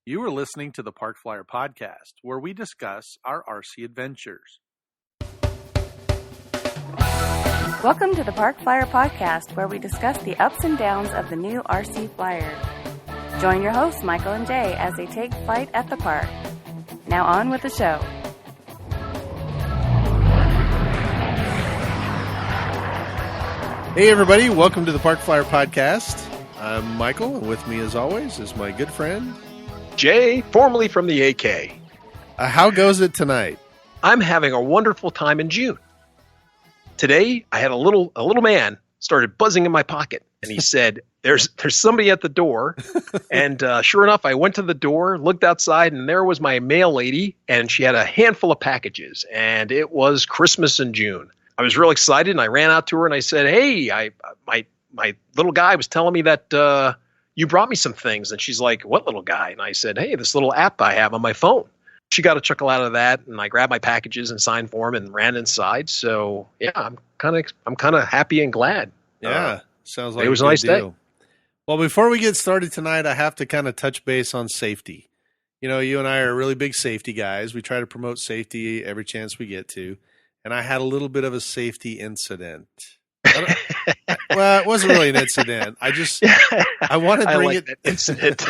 You are listening to the Park Flyer Podcast, where we discuss our RC adventures. Welcome to the Park Flyer Podcast, where we discuss the ups and downs of the new RC Flyer. Join your hosts, Michael and Jay, as they take flight at the park. Now on with the show. Hey everybody, welcome to the Park Flyer Podcast. I'm Michael, and with me as always is my good friend Jay, formerly from the AK. How goes it tonight? I'm having a wonderful time in June. Today, I had a little man started buzzing in my pocket, and he said, "There's somebody at the door." And sure enough, I went to the door, looked outside, and there was my mail lady, and she had a handful of packages, and it was Christmas in June. I was real excited, and I ran out to her and I said, "Hey, my little guy was telling me that you brought me some things." And she's like, "What little guy?" And I said, "Hey, this little app I have on my phone." She got a chuckle out of that, and I grabbed my packages and signed for them and ran inside. So yeah, I'm kind of happy and glad. Yeah, sounds like it was a nice day. Well, before we get started tonight, I have to kind of touch base on safety. You know, you and I are really big safety guys. We try to promote safety every chance we get to, and I had a little bit of a safety incident. Well, it wasn't really an incident. I want to bring that incident.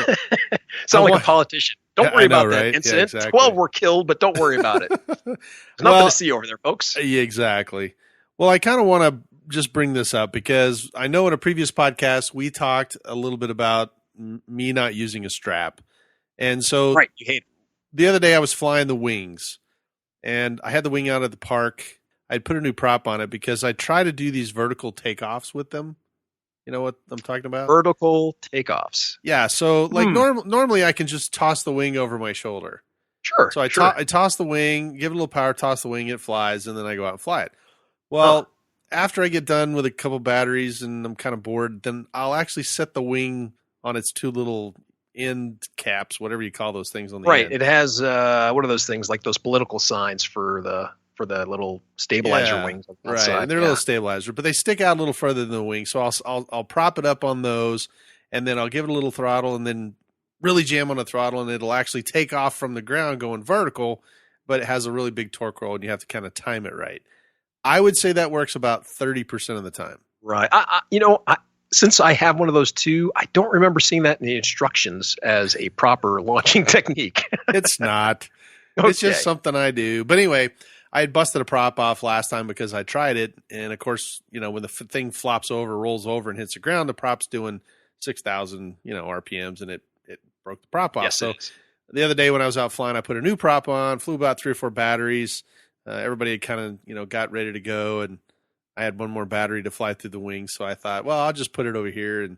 Sound like a politician. Don't worry about that incident. Yeah, exactly. 12 were killed, but don't worry about it. There's nothing to see over there, folks. Yeah, exactly. Well, I kind of want to just bring this up because I know in a previous podcast we talked a little bit about me not using a strap. And so right, you hate it. The other day I was flying the wings, and I had the wing out at the park. I'd put a new prop on it because I try to do these vertical takeoffs with them. You know what I'm talking about? Vertical takeoffs. Yeah. So like normally I can just toss the wing over my shoulder. Sure. So I toss the wing, give it a little power, toss the wing, it flies, and then I go out and fly it. Well, after I get done with a couple batteries and I'm kind of bored, then I'll actually set the wing on its two little end caps, whatever you call those things on the end. Right. It has what are those things, like those political signs for the little stabilizer wings on the right, side. And they're a little stabilizer, but they stick out a little further than the wing. So I'll prop it up on those, and then I'll give it a little throttle, and then really jam on the throttle, and it'll actually take off from the ground going vertical, but it has a really big torque roll, and you have to kind of time it right. I would say that works about 30% of the time. Right. Since I have one of those too, I don't remember seeing that in the instructions as a proper launching technique. It's not. Okay. It's just something I do. But anyway, I had busted a prop off last time because I tried it. And of course, you know, when the thing flops over, rolls over and hits the ground, the prop's doing 6,000, RPMs, and it broke the prop off. Yes, so the other day when I was out flying, I put a new prop on, flew about 3 or 4 batteries. Everybody had kind of, got ready to go, and I had one more battery to fly through the wing. So I thought, well, I'll just put it over here.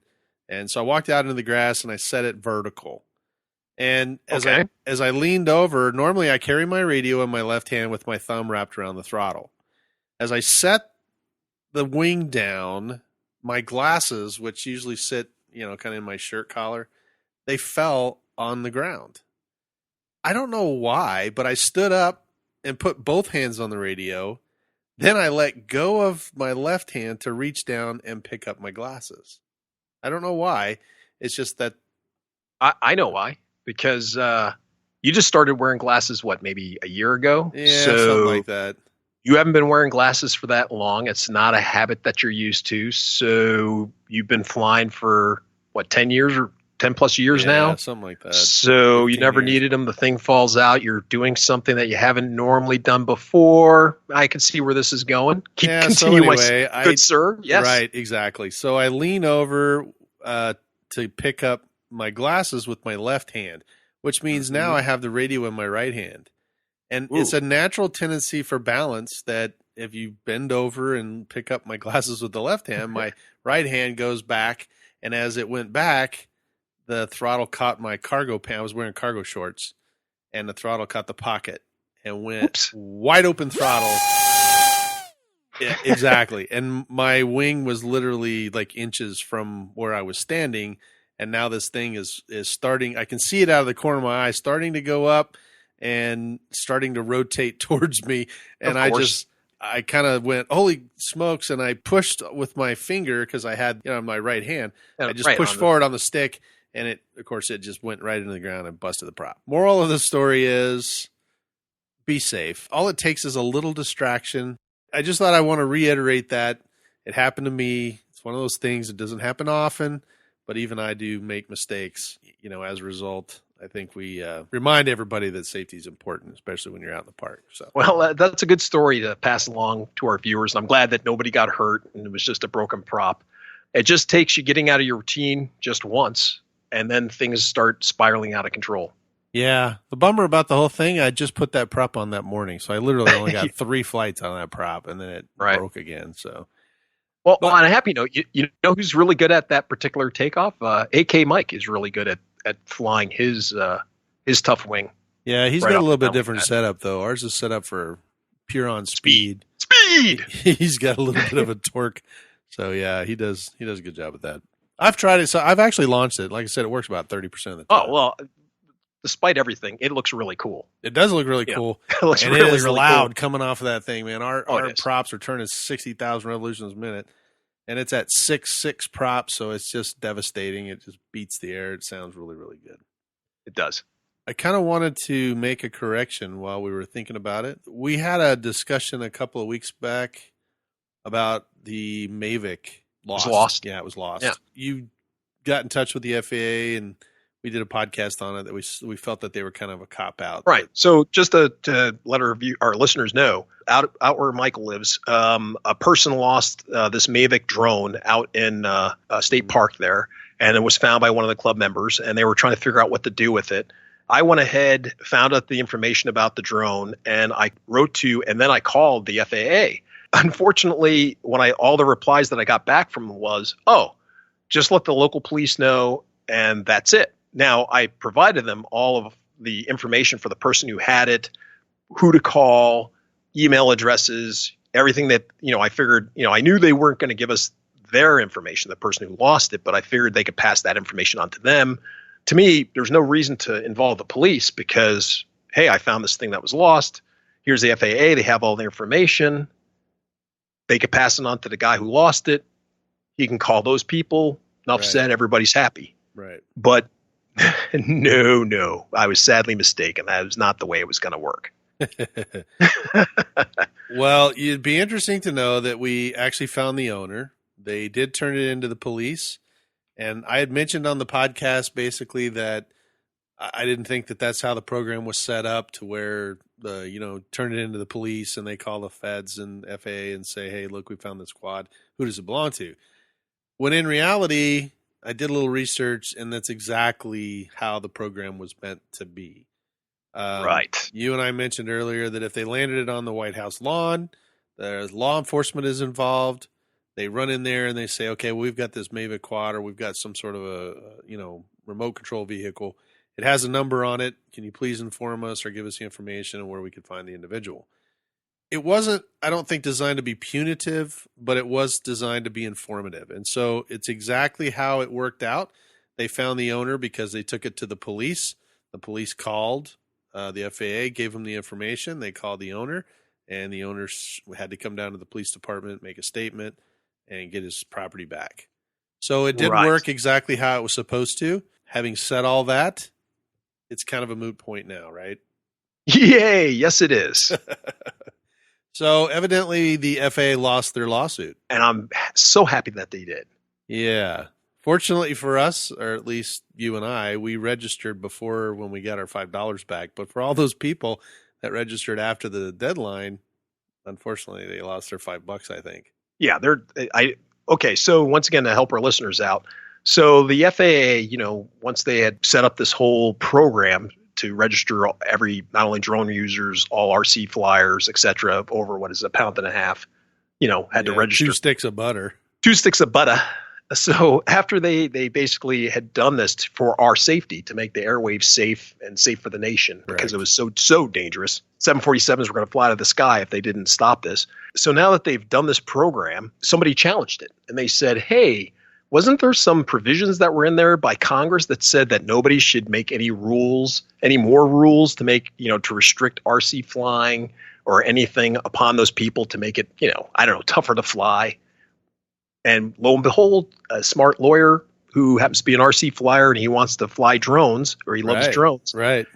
And so I walked out into the grass and I set it vertical. And as I leaned over, normally I carry my radio in my left hand with my thumb wrapped around the throttle. As I set the wing down, my glasses, which usually sit, kind of in my shirt collar, they fell on the ground. I don't know why, but I stood up and put both hands on the radio. Then I let go of my left hand to reach down and pick up my glasses. I don't know why. It's just that. I know why. Because you just started wearing glasses, maybe a year ago? Yeah, something like that. You haven't been wearing glasses for that long. It's not a habit that you're used to. So you've been flying for, 10 years or 10 plus years now? Yeah, something like that. So you never needed them. The thing falls out. You're doing something that you haven't normally done before. I can see where this is going. Continue, good sir. Yes. Right, exactly. So I lean over to pick up my glasses with my left hand, which means now I have the radio in my right hand. And it's a natural tendency for balance that if you bend over and pick up my glasses with the left hand, my right hand goes back. And as it went back, the throttle caught my cargo pants. I was wearing cargo shorts, and the throttle caught the pocket and went wide open throttle. Yeah, exactly. And my wing was literally like inches from where I was standing. And now this thing is starting. I can see it out of the corner of my eye, starting to go up and starting to rotate towards me. And I kind of went, holy smokes. And I pushed with my finger because I had, my right hand. I just pushed forward on the stick And it just went right into the ground and busted the prop. Moral of the story is be safe. All it takes is a little distraction. I just thought I want to reiterate that. It happened to me. It's one of those things that doesn't happen often, but even I do make mistakes. As a result, I think we remind everybody that safety is important, especially when you're out in the park. So, well, that's a good story to pass along to our viewers. I'm glad that nobody got hurt and it was just a broken prop. It just takes you getting out of your routine just once, and then things start spiraling out of control. Yeah. The bummer about the whole thing, I just put that prop on that morning. So I literally only got 3 flights on that prop, and then it broke again. So, well, on a happy note, you know who's really good at that particular takeoff? AK Mike is really good at flying his tough wing. Yeah, he's got a little bit different setup, though. Ours is set up for pure on speed. He's got a little bit of a torque. So, yeah, he does a good job with that. I've tried it. So I've actually launched it. Like I said, it works about 30% of the time. Oh, well, despite everything, it looks really cool. It does look really cool. It looks and really, it is really loud cool. Coming off of that thing, man. Our props are turning 60,000 revolutions a minute, and it's at 6.6 props, so it's just devastating. It just beats the air. It sounds really, really good. It does. I kind of wanted to make a correction while we were thinking about it. We had a discussion a couple of weeks back about the Mavic lost. It was lost. Yeah, it was lost. Yeah. You got in touch with the FAA, and we did a podcast on it that we felt that they were kind of a cop-out. Right. So just to let our listeners know, out where Michael lives, a person lost this Mavic drone out in a state park there, and it was found by one of the club members, and they were trying to figure out what to do with it. I went ahead, found out the information about the drone, and I wrote to, and then I called the FAA. Unfortunately, all the replies that I got back from them was, just let the local police know, and that's it. Now, I provided them all of the information for the person who had it, who to call, email addresses, everything that, I figured, I knew they weren't going to give us their information, the person who lost it, but I figured they could pass that information on to them. To me, there's no reason to involve the police because, hey, I found this thing that was lost. Here's the FAA. They have all the information. They could pass it on to the guy who lost it. He can call those people. Enough said. Everybody's happy. Right. But no, I was sadly mistaken. That was not the way it was going to work. Well, it'd be interesting to know that we actually found the owner. They did turn it into the police. And I had mentioned on the podcast basically that I didn't think that that's how the program was set up to where turn it into the police and they call the feds and FAA and say, hey, look, we found this quad. Who does it belong to? When in reality, I did a little research, and that's exactly how the program was meant to be. Right. You and I mentioned earlier that if they landed it on the White House lawn, the law enforcement is involved. They run in there and they say, okay, well, we've got this Mavic quad, or we've got some sort of a remote control vehicle. It has a number on it. Can you please inform us or give us the information on where we could find the individual? It wasn't, I don't think, designed to be punitive, but it was designed to be informative. And so it's exactly how it worked out. They found the owner because they took it to the police. The police called the FAA, gave them the information. They called the owner, and the owner had to come down to the police department, make a statement, and get his property back. So it did work exactly how it was supposed to. Having said all that, it's kind of a moot point now, right? Yay! Yes, it is. So evidently the FAA lost their lawsuit. And I'm so happy that they did. Yeah. Fortunately for us, or at least you and I, we registered before when we got our $5 back. But for all those people that registered after the deadline, unfortunately, they lost their $5, I think. Yeah. Okay. So once again, to help our listeners out. So the FAA, once they had set up this whole program to register not only drone users, all RC flyers, et cetera, over £1.50 had to register. 2 sticks of butter. 2 sticks of butter. So after they basically had done this for our safety, to make the airwaves safe and safe for the nation, because it was so dangerous. 747s were going to fly out of the sky if they didn't stop this. So now that they've done this program, somebody challenged it and they said, hey, wasn't there some provisions that were in there by Congress that said that nobody should make any more rules to make, to restrict RC flying or anything upon those people to make it, tougher to fly? And lo and behold, a smart lawyer who happens to be an RC flyer and he wants to fly drones, or he loves drones. Right.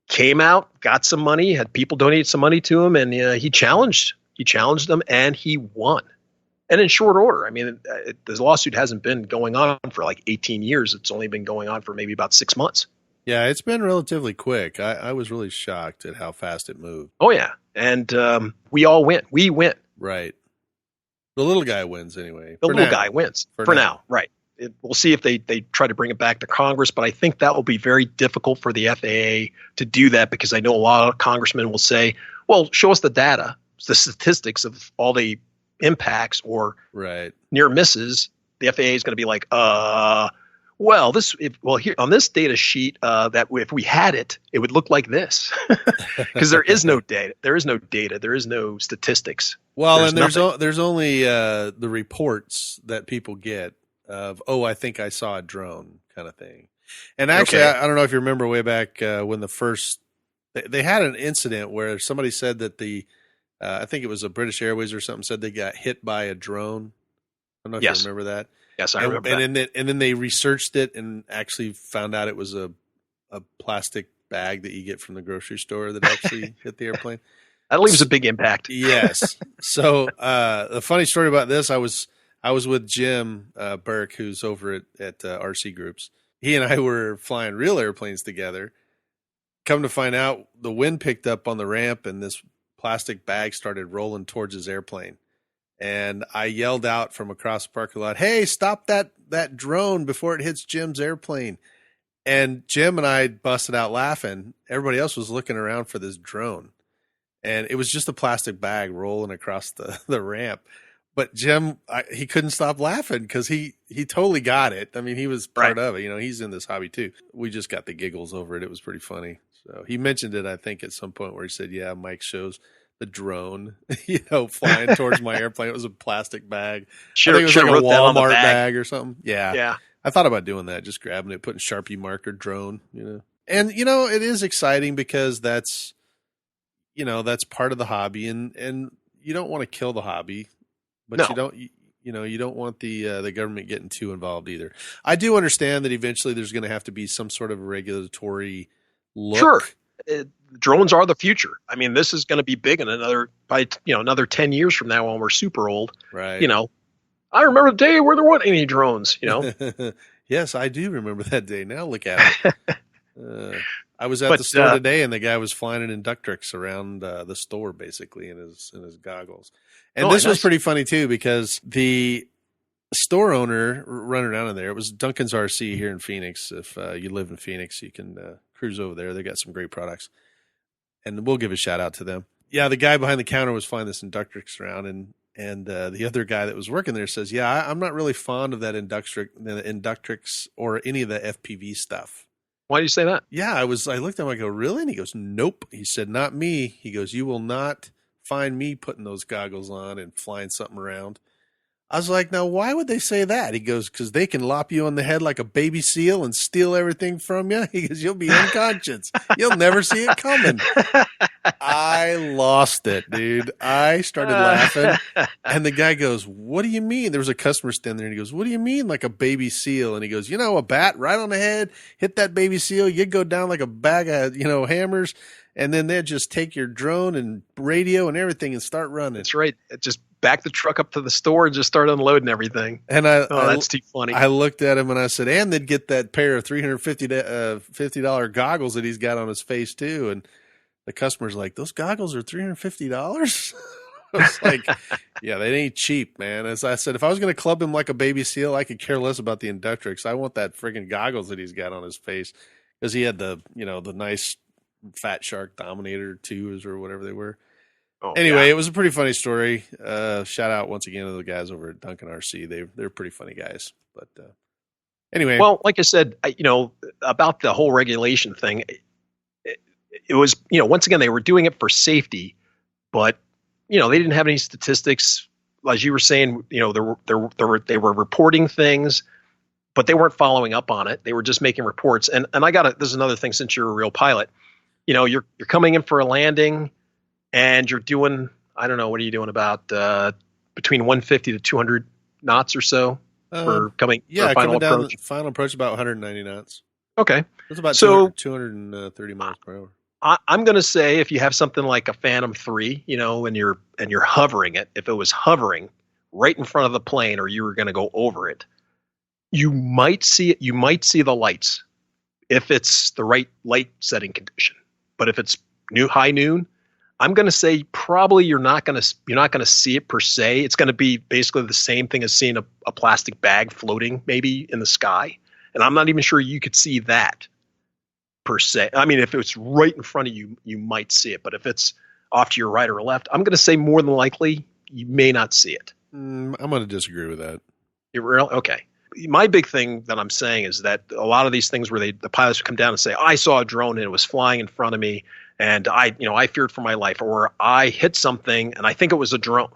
Came out, got some money, had people donate some money to him, and he challenged them, and he won. And in short order. I mean, this lawsuit hasn't been going on for like 18 years. It's only been going on for maybe about 6 months. Yeah, it's been relatively quick. I was really shocked at how fast it moved. Oh, yeah. And we all win. We win. Right. The little guy wins anyway. The little guy wins for now. Right. We'll see if they try to bring it back to Congress, but I think that will be very difficult for the FAA to do that, because I know a lot of congressmen will say, well, show us the data, the statistics of all the impacts or near misses. The FAA is going to be like, here on this data sheet, that if we had it, it would look like this, because there is no data. There is no data. There is no statistics. Well, there's only the reports that people get of, I think I saw a drone kind of thing. And actually, I don't know if you remember way back when they had an incident where somebody said that I think it was a British Airways or something, said they got hit by a drone. I don't know if you remember that. Yes, I remember that. And then they researched it and actually found out it was a plastic bag that you get from the grocery store that actually hit the airplane. That leaves a big impact. Yes. So the funny story about this, I was with Jim Burke, who's over at RC Groups. He and I were flying real airplanes together. Come to find out, the wind picked up on the ramp and this plastic bag started rolling towards his airplane. And I yelled out from across the parking lot, "Hey, stop that drone before it hits Jim's airplane." And Jim and I busted out laughing. Everybody else was looking around for this drone. And it was just a plastic bag rolling across the ramp. But Jim, he couldn't stop laughing because he totally got it. I mean, he was part of it. You know, he's in this hobby too. We just got the giggles over it. It was pretty funny. So he mentioned it, I think, at some point where he said, "Yeah, Mike shows the drone, flying towards my airplane. It was a plastic bag. I think it was like a Walmart bag or something." Yeah. Yeah. I thought about doing that, just grabbing it, putting Sharpie marker drone, And, it is exciting because that's part of the hobby, and you don't want to kill the hobby, but you don't want the government getting too involved either. I do understand that eventually there's going to have to be some sort of regulatory look. Sure. Drones are the future. I mean, this is going to be big in another 10 years from now when we're super old. Right. I remember the day where there weren't any drones, Yes, I do remember that day. Now look at it. I was at the store today, and the guy was flying an Inductrix around the store, basically, in his goggles. And this was pretty funny, too, because the store owner running around in there, it was Duncan's RC here in Phoenix. If you live in Phoenix, you can cruise over there. They got some great products. And we'll give a shout-out to them. Yeah, the guy behind the counter was flying this Inductrix around, and the other guy that was working there says, "Yeah, I'm not really fond of that Inductrix or any of the FPV stuff." Why do you say that? Yeah, I looked at him, I go, "Really?" And he goes, "Nope." He said, "Not me." He goes, "You will not find me putting those goggles on and flying something around." I was like, "Now, why would they say that?" He goes, "Because they can lop you on the head like a baby seal and steal everything from you." He goes, "You'll be unconscious. You'll never see it coming." I lost it, dude. I started laughing. And the guy goes, "What do you mean?" There was a customer standing there, and he goes, "What do you mean like a baby seal?" And he goes, "A bat right on the head, hit that baby seal, you'd go down like a bag of, hammers, and then they'd just take your drone and radio and everything and start running." That's right. Just back the truck up to the store and just start unloading everything. And that's too funny. I looked at him and I said, and they'd get that pair of $350 goggles that he's got on his face too. And the customer's like, "Those goggles are $350?" I was like, "Yeah, they ain't cheap, man." As I said, if I was going to club him like a baby seal, I could care less about the Inductrix. I want that friggin' goggles that he's got on his face, because he had the nice Fat Shark Dominator 2s or whatever they were. Oh, anyway, It was a pretty funny story. Shout out once again to the guys over at Duncan RC. They're pretty funny guys. But anyway. Well, like I said, about the whole regulation thing, it was, once again, they were doing it for safety, but, they didn't have any statistics. As you were saying, they were reporting things, but they weren't following up on it. They were just making reports. And this is another thing, since you're a real pilot, you're coming in for a landing and you're doing, I don't know, what are you doing, about between 150 to 200 knots or so? for coming Yeah, for final coming down approach? the final approach about 190 knots. Okay. It's about So 230 miles per hour. I'm going to say if you have something like a Phantom 3, and you're hovering it, if it was hovering right in front of the plane or you were going to go over it, you might see it. You might see the lights if it's the right light setting condition. But if it's high noon, I'm going to say probably you're not going to see it per se. It's going to be basically the same thing as seeing a plastic bag floating maybe in the sky. And I'm not even sure you could see that per se. I mean, if it's right in front of you, you might see it. But if it's off to your right or left, I'm going to say more than likely you may not see it. I'm going to disagree with that. You're really okay. My big thing that I'm saying is that a lot of these things where the pilots would come down and say, I saw a drone and it was flying in front of me and I feared for my life, or I hit something and I think it was a drone.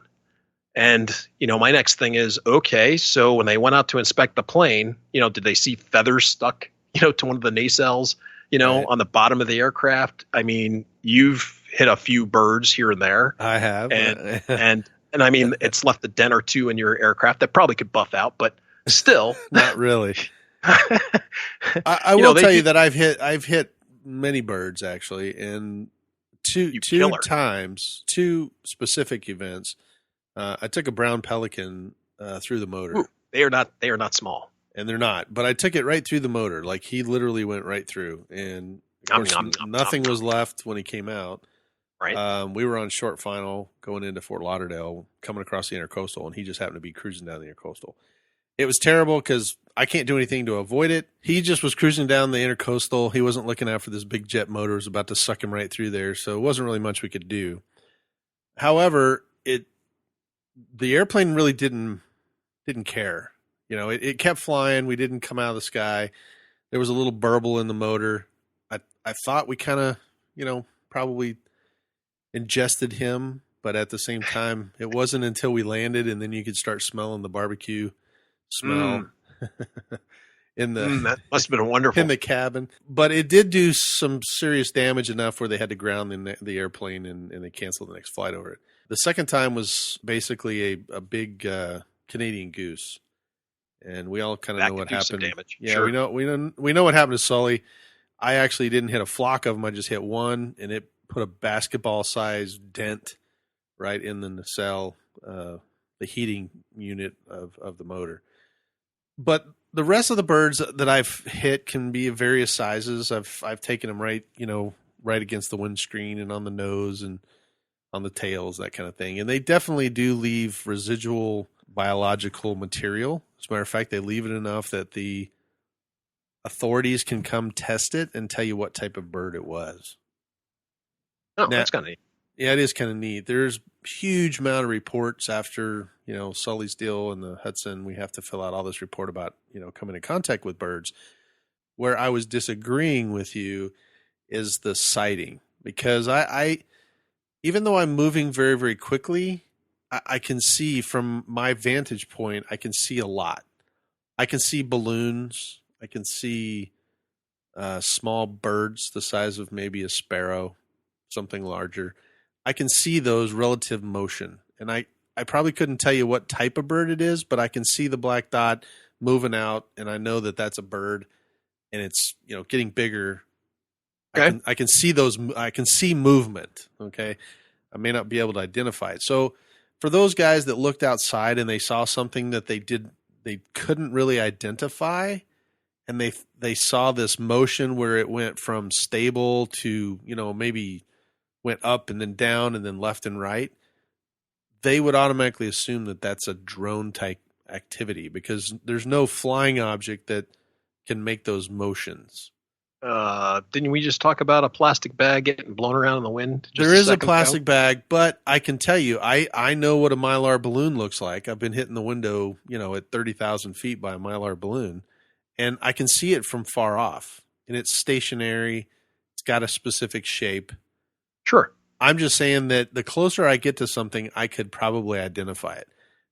And, my next thing is, okay, so when they went out to inspect the plane, did they see feathers stuck, to one of the nacelles, Right. on the bottom of the aircraft? I mean, you've hit a few birds here and there. I have. And I mean, it's left a dent or two in your aircraft that probably could buff out, but still. Not really. I will tell you that I've hit many birds actually, and two times, two specific events. I took a brown pelican through the motor. Ooh, they are not small. And they're not, but I took it right through the motor. Like he literally went right through, and of course, nothing was left when he came out. Right. We were on short final going into Fort Lauderdale, coming across the intercoastal, and he just happened to be cruising down the intercoastal. It was terrible because I can't do anything to avoid it. He just was cruising down the intercoastal. He wasn't looking out for this big jet motor. It was about to suck him right through there, so it wasn't really much we could do. However, the airplane really didn't care. It kept flying. We didn't come out of the sky. There was a little burble in the motor. I thought we kind of, probably ingested him, but at the same time, it wasn't until we landed and then you could start smelling the barbecue smell that must have been wonderful in the cabin. But it did do some serious damage enough where they had to ground the airplane and they canceled the next flight over it. The second time was basically a big Canadian goose. And we all kind of know what happened. Damage. Yeah, sure. we know what happened to Sully. I actually didn't hit a flock of them. I just hit one, and it put a basketball-sized dent right in the nacelle, the heating unit of the motor. But the rest of the birds that I've hit can be of various sizes. I've taken them right against the windscreen and on the nose and on the tails, that kind of thing. And they definitely do leave residual biological material. As a matter of fact, they leave it enough that the authorities can come test it and tell you what type of bird it was. Oh, that's kind of neat. Yeah, it is kind of neat. There's huge amount of reports after, Sully's deal and the Hudson. We have to fill out all this report about, coming in contact with birds. Where I was disagreeing with you is the sighting. Because I even though I'm moving very, very quickly, I can see from my vantage point, I can see a lot. I can see balloons. I can see small birds the size of maybe a sparrow, something larger. I can see those relative motion. And I probably couldn't tell you what type of bird it is, but I can see the black dot moving out, and I know that that's a bird, and it's getting bigger. Okay. I can see those. I can see movement. Okay, I may not be able to identify it. So for those guys that looked outside and they saw something that they couldn't really identify, and they saw this motion where it went from stable to maybe went up and then down and then left and right, they would automatically assume that that's a drone type activity because there's no flying object that can make those motions. Didn't we just talk about a plastic bag getting blown around in the wind? There is a plastic bag, but I can tell you, I know what a Mylar balloon looks like. I've been hitting the window, at 30,000 feet by a Mylar balloon, and I can see it from far off. And it's stationary. It's got a specific shape. Sure. I'm just saying that the closer I get to something, I could probably identify it.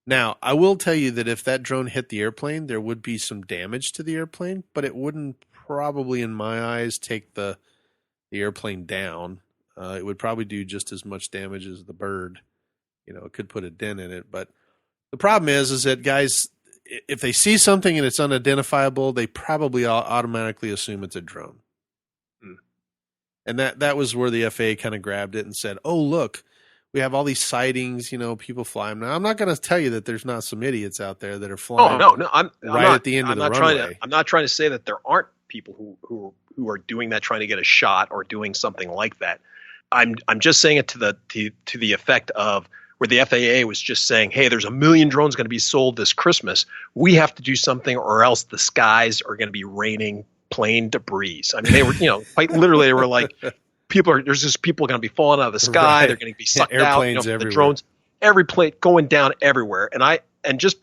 Now, I will tell you that if that drone hit the airplane, there would be some damage to the airplane, but it wouldn't probably, in my eyes, take the airplane down. It would probably do just as much damage as the bird. It could put a dent in it. But the problem is that, guys, if they see something and it's unidentifiable, they probably automatically assume it's a drone. Hmm. And that was where the FAA kind of grabbed it and said, "Oh, look, we have all these sightings. People fly them." Now, I'm not going to tell you that there's not some idiots out there that are flying. Oh no, I'm not, at the end I'm of the not runway. I'm not trying to say that there aren't people who are doing that, trying to get a shot or doing something like that. I'm just saying it to the effect of where the FAA was just saying, hey, there's 1 million drones going to be sold this Christmas. We have to do something, or else the skies are going to be raining plane debris. I mean, they were, quite literally, they were like, there's just people going to be falling out of the sky. Right. They're going to be sucked Airplanes out. everywhere. The drones, every plane going down everywhere. And I just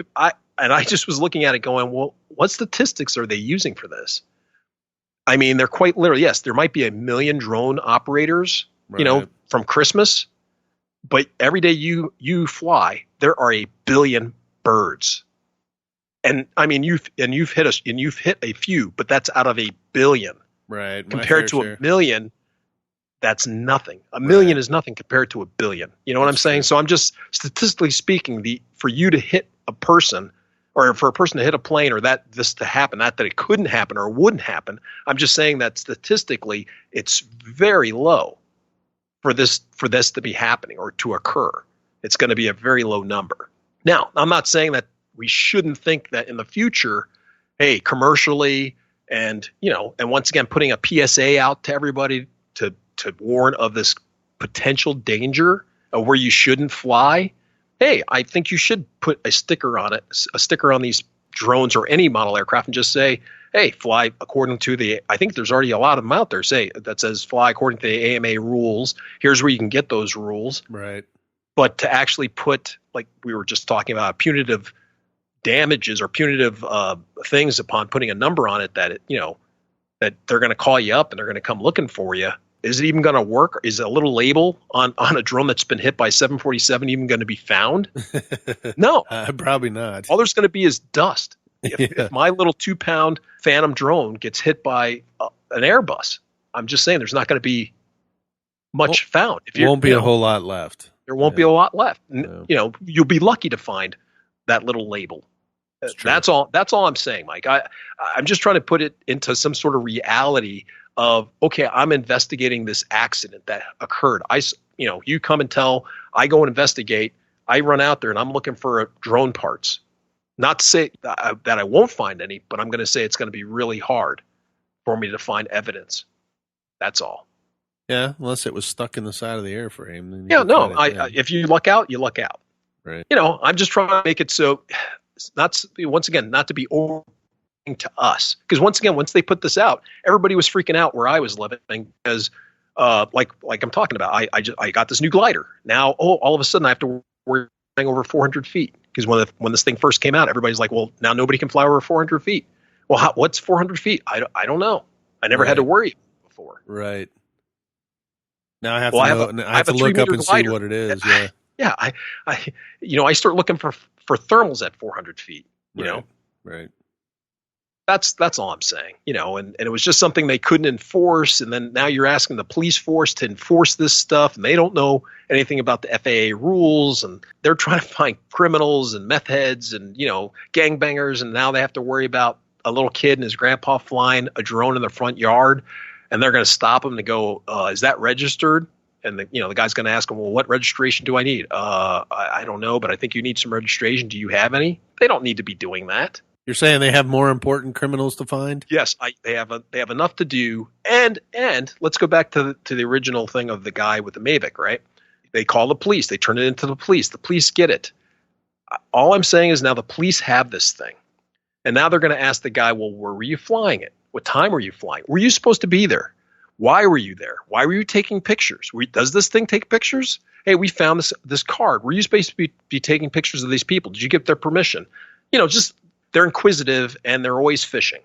was looking at it going, well, what statistics are they using for this? I mean, they're quite literally, yes, there might be 1 million drone operators, Right. from Christmas, but every day you fly, there are 1 billion birds. And I mean, you've hit a few, but that's out of 1 billion. Right. Compared to 1 million, that's nothing. 1 million is nothing compared to 1 billion. You know what I'm saying? True. So I'm just, statistically speaking, for you to hit a person, or for a person to hit a plane, or this to happen, not that it couldn't happen or wouldn't happen. I'm just saying that statistically, it's very low for this to be happening or to occur. It's going to be a very low number. Now, I'm not saying that we shouldn't think that in the future, hey, commercially, and once again, putting a PSA out to everybody to warn of this potential danger of where you shouldn't fly. Hey, I think you should put a sticker on it, a sticker on these drones or any model aircraft, and just say, hey, fly according to I think there's already a lot of them out there that says fly according to the AMA rules. Here's where you can get those rules. Right. But to actually put, like we were just talking about, punitive damages or punitive things upon putting a number on it that that they're going to call you up and they're going to come looking for you. Is it even going to work? Is a little label on a drone that's been hit by 747 even going to be found? No. Probably not. All there's going to be is dust. If my little 2-pound Phantom drone gets hit by an Airbus, I'm just saying there's not going to be much found. There won't be a whole lot left. There won't be a lot left. You'll be lucky to find that little label. That's all I'm saying, Mike. I'm just trying to put it into some sort of reality of, okay, I'm investigating this accident that occurred. You come and tell, I go and investigate, I run out there and I'm looking for drone parts. Not to say that I won't find any, but I'm going to say it's going to be really hard for me to find evidence. That's all. Yeah, unless it was stuck in the side of the airframe. Yeah, no. If you luck out, you luck out. Right. I'm just trying to make it so it's not to be over to us, because once they put this out, everybody was freaking out where I was living because, like I'm talking about, I got this new glider. Now, all of a sudden I have to worry over 400 feet. Because when this thing first came out, everybody's like, well, now nobody can fly over 400 feet. Well, what's 400 feet? I don't know. I never had to worry before. Right. Now I have to look up and see what it is. Yeah. Yeah. I start looking for thermals at 400 feet. Right. That's all I'm saying. And it was just something they couldn't enforce. And then now you're asking the police force to enforce this stuff, and they don't know anything about the FAA rules, and they're trying to find criminals and meth heads and, gangbangers. And now they have to worry about a little kid and his grandpa flying a drone in the front yard, and they're going to stop him to go, is that registered? And the guy's going to ask him, well, what registration do I need? I don't know, but I think you need some registration. Do you have any? They don't need to be doing that. You're saying they have more important criminals to find? Yes, they have enough to do. And let's go back to the original thing of the guy with the Mavic, right? They call the police. They turn it into the police. The police get it. All I'm saying is now the police have this thing. And now they're going to ask the guy, well, where were you flying it? What time were you flying? Were you supposed to be there? Why were you there? Why were you taking pictures? Does this thing take pictures? Hey, we found this card. Were you supposed to be taking pictures of these people? Did you get their permission? Just they're inquisitive and they're always fishing.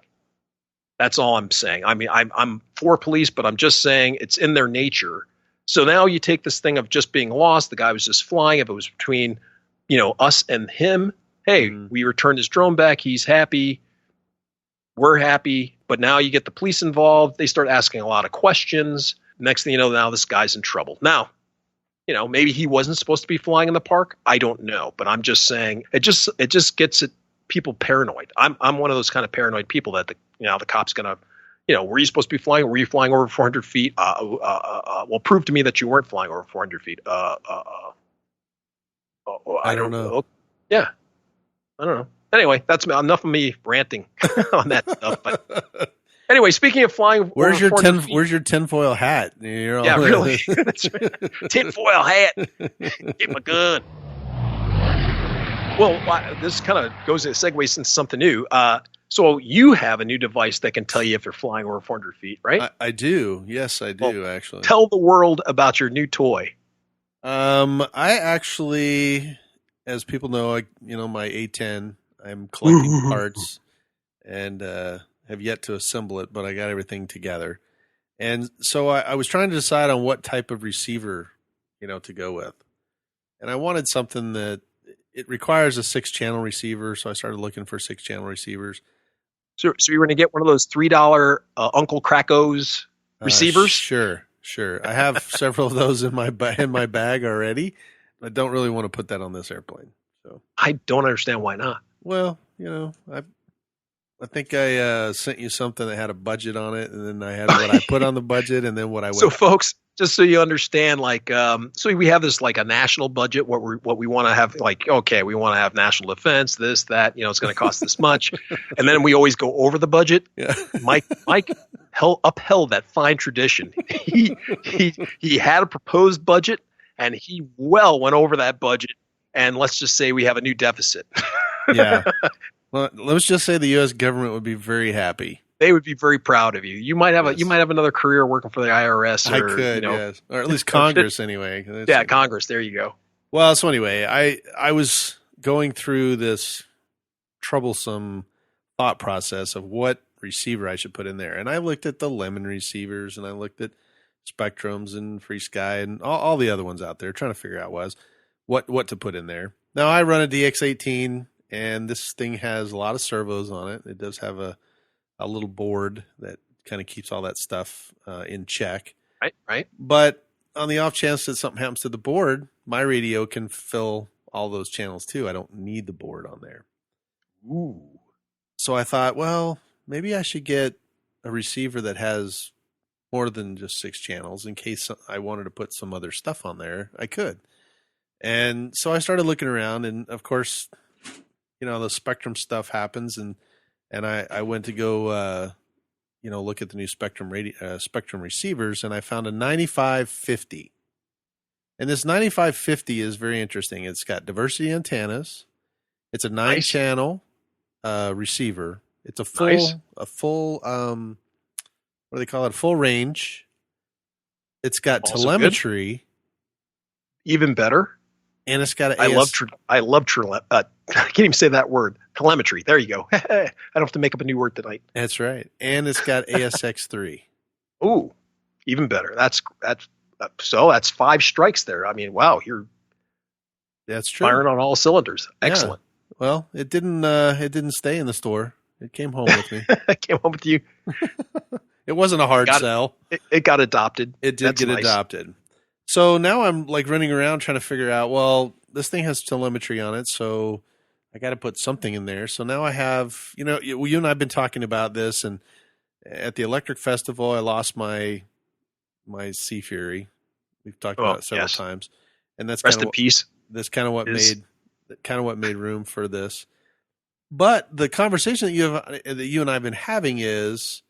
That's all I'm saying. I mean, I'm for police, but I'm just saying it's in their nature. So now you take this thing of just being lost. The guy was just flying. If it was between, us and him, hey, we returned his drone back. He's happy. We're happy. But now you get the police involved. They start asking a lot of questions. Next thing you know, now this guy's in trouble. Now, maybe he wasn't supposed to be flying in the park. I don't know. But I'm just saying it just gets it people paranoid. I'm one of those kind of paranoid people that the cop's gonna, were you supposed to be flying? Were you flying over 400 feet? Well, prove to me that you weren't flying over 400 feet. I don't know. Yeah, I don't know. Anyway, that's enough of me ranting on that stuff. But anyway, speaking of flying, where's your tinfoil hat? Yeah, really. That's right. Tinfoil hat. Get my gun. Well, this kind of segues into something new. So you have a new device that can tell you if they're flying over 400 feet, right? I do. Yes, I do, actually. Tell the world about your new toy. I actually, as people know, my A10, I'm collecting parts and have yet to assemble it, but I got everything together. And so I was trying to decide on what type of receiver, to go with. And I wanted something that it requires a 6-channel receiver, so I started looking for 6-channel receivers. So you're going to get one of those $3 Uncle Krakows receivers? Sure. I have several of those in my bag already. I don't really want to put that on this airplane. So I don't understand why not. Well, I think I sent you something that had a budget on it, and then I had what I put on the budget, and then what I went. So, folks, just so you understand, so we have this a national budget. What we want to have, we want to have national defense, this, that. It's going to cost this much, and then we always go over the budget. Yeah. Mike upheld that fine tradition. He had a proposed budget, and he went over that budget. And let's just say we have a new deficit. Yeah. Well, let's just say the U.S. government would be very happy. They would be very proud of you. You might have another career working for the IRS, I could, yes, or at least Congress anyway. Yeah, Congress. There you go. Well, so anyway, I was going through this troublesome thought process of what receiver I should put in there, and I looked at the Lemon receivers, and I looked at Spectrums and Free Sky and all the other ones out there, trying to figure out what to put in there. Now I run a DX18, and this thing has a lot of servos on it. It does have a little board that kind of keeps all that stuff in check. Right. But on the off chance that something happens to the board, my radio can fill all those channels too. I don't need the board on there. Ooh. So I thought, well, maybe I should get a receiver that has more than just 6 channels in case I wanted to put some other stuff on there. I could. And so I started looking around, and of course, the Spectrum stuff happens, and I went to go, look at the new Spectrum receivers, and I found a 9550. And this 9550 is very interesting. It's got diversity antennas. It's a 9-channel receiver. It's a full what do they call it? Full range. It's got also telemetry. Good. Even better. And it's got I love I can't even say that word. Telemetry. There you go. I don't have to make up a new word tonight. That's right. And it's got ASX3. Ooh, even better. That's 5 strikes there. I mean, wow, that's true. Firing on all cylinders. Excellent. Yeah. Well, it didn't stay in the store. It came home with me. It came home with you. It wasn't a hard sell. It got adopted. It did get adopted. So now I'm running around trying to figure out, well, this thing has telemetry on it, so I got to put something in there. So now I have, you and I have been talking about this, and at the Electric Festival, I lost my Sea Fury. We've talked about it several times, and that's rest in peace. That's kind of what made room for this. But the conversation that you and I have been having is,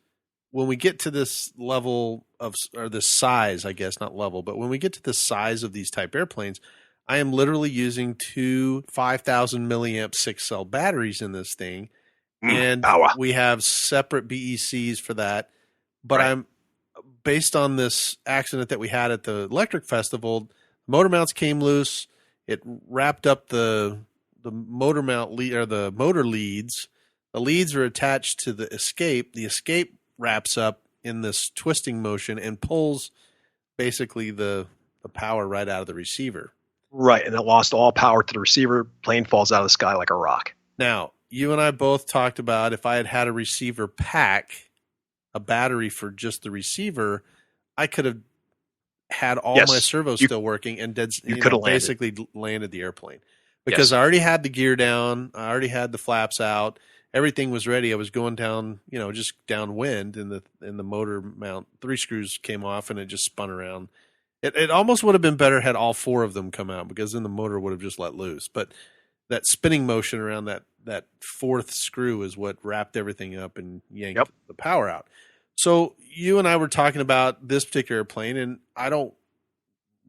when we get to this level or this size, I guess, not level, but when we get to the size of these type airplanes, I am literally using 2 5,000 milliamp 6-cell batteries in this thing. And we have separate BECs for that. But I'm based on this accident that we had at the Electric Festival, motor mounts came loose. It wrapped up the motor mount lead, or the motor leads. The leads are attached to the escape. The escape wraps up in this twisting motion and pulls basically the power right out of the receiver. Right, and it lost all power to the receiver. Plane falls out of the sky like a rock. Now, you and I both talked about if I had a receiver pack, a battery for just the receiver, I could have had all my servos still working and basically landed the airplane. because I already had the gear down. I already had the flaps out. Everything was ready. I was going down, just downwind, and the motor mount 3 screws came off, and it just spun around. It almost would have been better had all 4 of them come out, because then the motor would have just let loose. But that spinning motion around that 4th screw is what wrapped everything up and yanked the power out. So you and I were talking about this particular airplane, and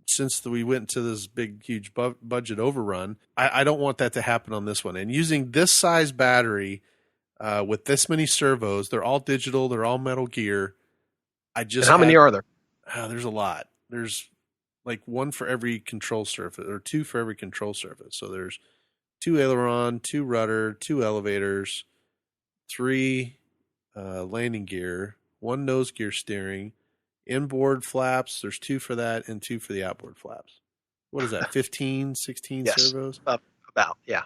since we went to this big, huge budget overrun, I don't want that to happen on this one. And using this size battery with this many servos, they're all digital, they're all metal gear. And how many are there? There's a lot. There's like 1 for every control surface, or 2 for every control surface. So there's 2 aileron, 2 rudder, 2 elevators, 3 landing gear, 1 nose gear steering, inboard flaps. There's 2 for that and 2 for the outboard flaps. What is that? 15, 16 servos? About, yeah.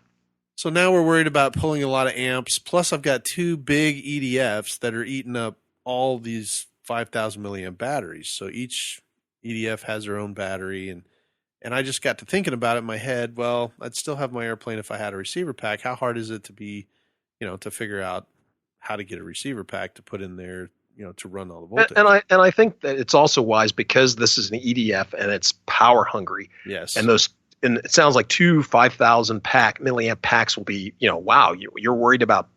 So now we're worried about pulling a lot of amps. Plus I've got 2 big EDFs that are eating up all these 5,000 milliamp batteries. So each EDF has their own battery, and I just got to thinking about it in my head. Well, I'd still have my airplane if I had a receiver pack. How hard is it to figure out how to get a receiver pack to put in there, to run all the voltage? And I think that it's also wise, because this is an EDF and it's power hungry. Yes. And it sounds like 2 5,000 milliamp packs will be, wow, you're worried about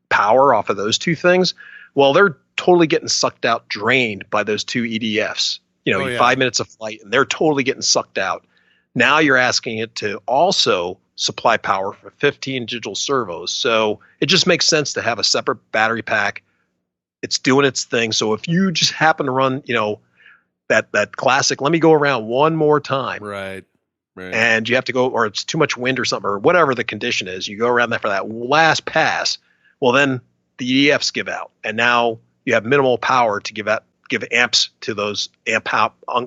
power off of those 2 things. Well, they're totally getting sucked out, drained by those 2 EDFs. 5 minutes of flight, and they're totally getting sucked out. Now you're asking it to also supply power for 15 digital servos. So it just makes sense to have a separate battery pack. It's doing its thing. So if you just happen to run, that classic, let me go around one more time. Right. And you have to go, or it's too much wind or something, or whatever the condition is, you go around there for that last pass. Well, then the EDFs give out, and now you have minimal power to give amps to those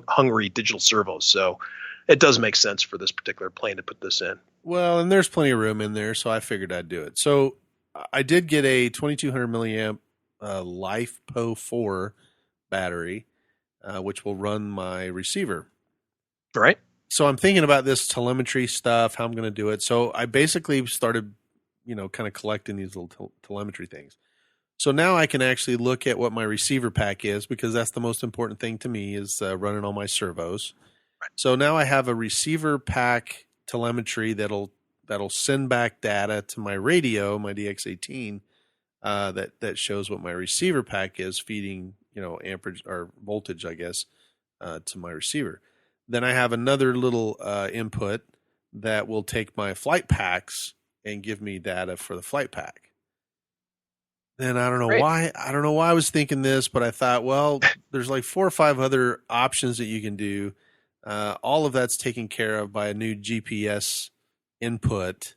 hungry digital servos. So it does make sense for this particular plane to put this in. Well, and there's plenty of room in there, so I figured I'd do it. So I did get a 2200 milliamp LiFePO 4 battery, which will run my receiver. Right. So I'm thinking about this telemetry stuff, how I'm going to do it. So I basically started, kind of collecting these little telemetry things. So now I can actually look at what my receiver pack is, because that's the most important thing to me, is running all my servos. Right. So now I have a receiver pack telemetry that'll send back data to my radio, my DX18, that shows what my receiver pack is feeding, amperage or voltage, I guess, to my receiver. Then I have another little input that will take my flight packs and give me data for the flight pack. Then I don't know why I was thinking this, but I thought, well, there's like 4 or 5 other options that you can do. All of that's taken care of by a new GPS input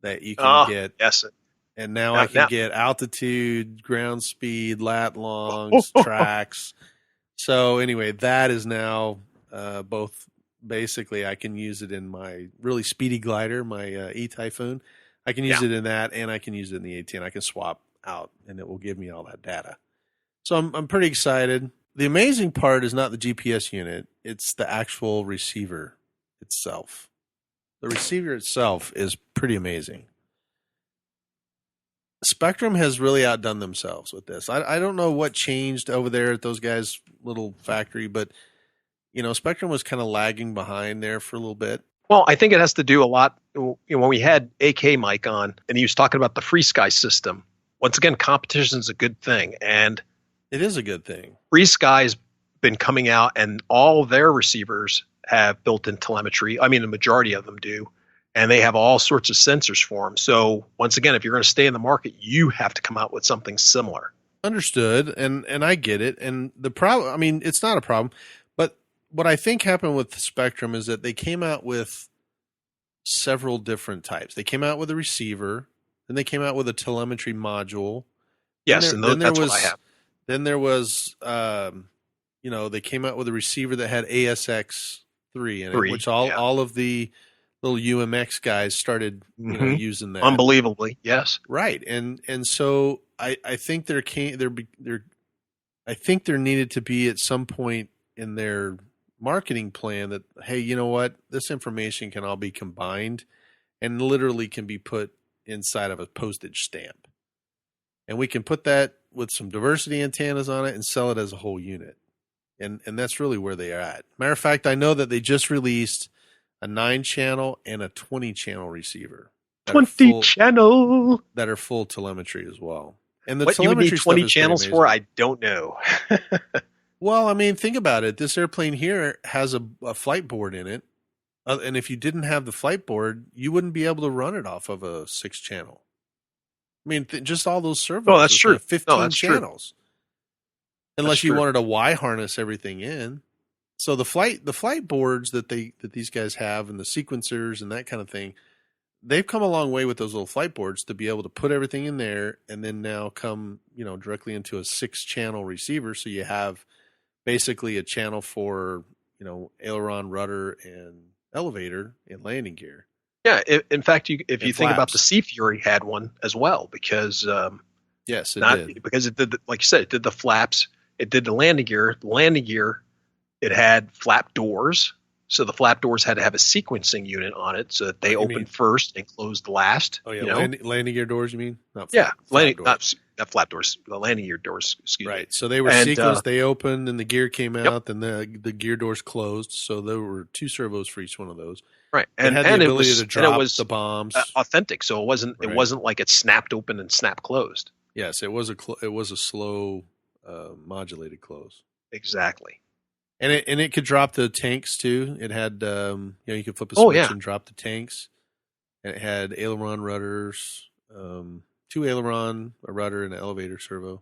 that you can get. Yes. And now I can get altitude, ground speed, lat longs, tracks. So anyway, that is now both. Basically, I can use it in my really speedy glider, my E-Typhoon. I can use it in that, and I can use it in the A-10. I can swap out, and it will give me all that data. So I'm pretty excited. The amazing part is not the GPS unit, it's the actual receiver itself. The receiver itself is pretty amazing. Spectrum has really outdone themselves with this. I don't know what changed over there at those guys' little factory, but Spectrum was kind of lagging behind there for a little bit. Well, I think it has to do a lot. When we had AK Mike on, and he was talking about the Free Sky system. Once again, competition is a good thing, and it is a good thing. Free Sky's been coming out, and all their receivers have built-in telemetry. I mean, the majority of them do, and they have all sorts of sensors for them. So once again, if you're going to stay in the market, you have to come out with something similar. Understood, and I get it. And the problem, I mean, it's not a problem, but what I think happened with Spectrum is that they came out with several different types. They came out with a receiver. Then they came out with a telemetry module. Yes, and that's what I have. Then there was, they came out with a receiver that had ASX3 in it, which all of the little UMX guys started using that. Unbelievably, yes. Right, and so I think there needed to be at some point in their marketing plan that, hey, you know what, this information can all be combined. and literally can be put inside of a postage stamp. And we can put that with some diversity antennas on it and sell it as a whole unit. And that's really where they are at. Matter of fact, I know that they just released a 9-channel and a 20-channel receiver. 20-channel! That are full telemetry as well. And the what you would need 20 channels for, I don't know. Well, I mean, think about it. This airplane here has a flight board in it. And if you didn't have the flight board, you wouldn't be able to run it off of a 6-channel. I mean, just all those servos. Oh, that's true. 15 channels. True. Unless you wanted to Y harness everything in. So the flight boards that these guys have and the sequencers and that kind of thing, they've come a long way with those little flight boards to be able to put everything in there and then now come, directly into a 6-channel receiver. So you have basically a channel for, aileron, rudder, and elevator and landing gear. Yeah. In fact, if you think about the Sea Fury had one as well, because yes, it did. Because it did, like you said, it did the flaps, it did the landing gear. The landing gear, it had flap doors. So the flap doors had to have a sequencing unit on it so that they opened first and closed last. Oh, yeah. Landing gear doors, you mean? Not flap doors. The landing gear doors, excuse me. Right. So they were sequenced. They opened and the gear came out and the gear doors closed. So there were 2 servos for each one of those. Right. And it had the ability to drop the bombs. Authentic. So it wasn't like it snapped open and snapped closed. Yes. It was a slow modulated close. Exactly. And it could drop the tanks too. It had you could flip a switch and drop the tanks. And it had aileron rudders, 2 aileron, a rudder, and an elevator servo.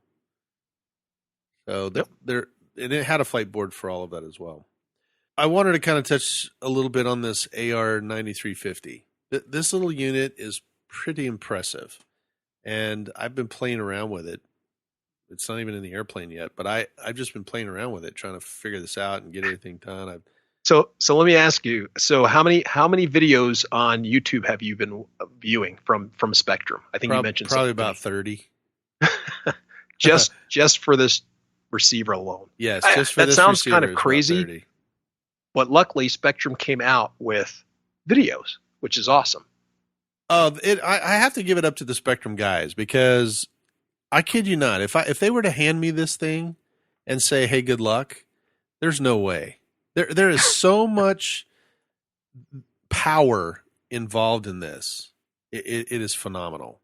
So and it had a flight board for all of that as well. I wanted to kind of touch a little bit on this AR9350. This little unit is pretty impressive, and I've been playing around with it. It's not even in the airplane yet, but I've just been playing around with it, trying to figure this out and get everything done. So let me ask you. So how many videos on YouTube have you been viewing from Spectrum? I think you mentioned probably about 30. just for this receiver alone. Yes, just for that this sounds receiver kind of crazy. But luckily, Spectrum came out with videos, which is awesome. I have to give it up to the Spectrum guys because I kid you not, if they were to hand me this thing and say, "Hey, good luck," there's no way. There is so much power involved in this. It is phenomenal.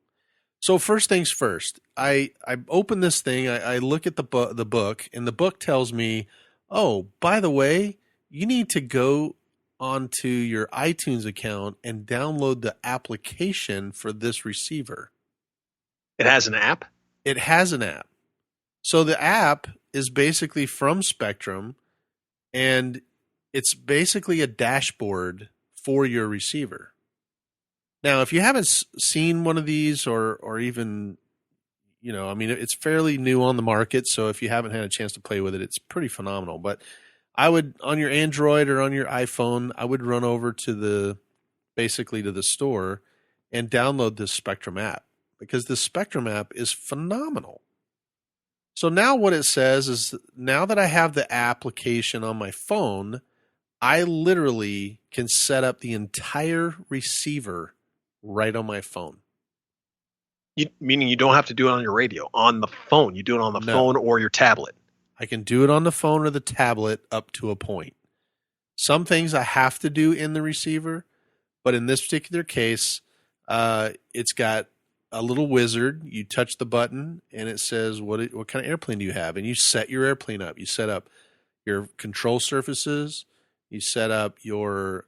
So first things first, I open this thing. I look at the book, and the book tells me, "Oh, by the way, you need to go onto your iTunes account and download the application for this receiver." It has an app? It has an app. So the app is basically from Spectrum, and it's basically a dashboard for your receiver. Now, if you haven't seen one of these or even, it's fairly new on the market. So if you haven't had a chance to play with it, it's pretty phenomenal. But I would, on your Android or on your iPhone, I would run over to the store and download this Spectrum app, because the Spectrum app is phenomenal. So now what it says is, now that I have the application on my phone, I literally can set up the entire receiver right on my phone. Meaning you don't have to do it on your radio, on the phone. You do it on the phone or your tablet. I can do it on the phone or the tablet up to a point. Some things I have to do in the receiver, but in this particular case, it's got a little wizard. You touch the button and it says, what kind of airplane do you have? And you set your airplane up. You set up your control surfaces. You set up your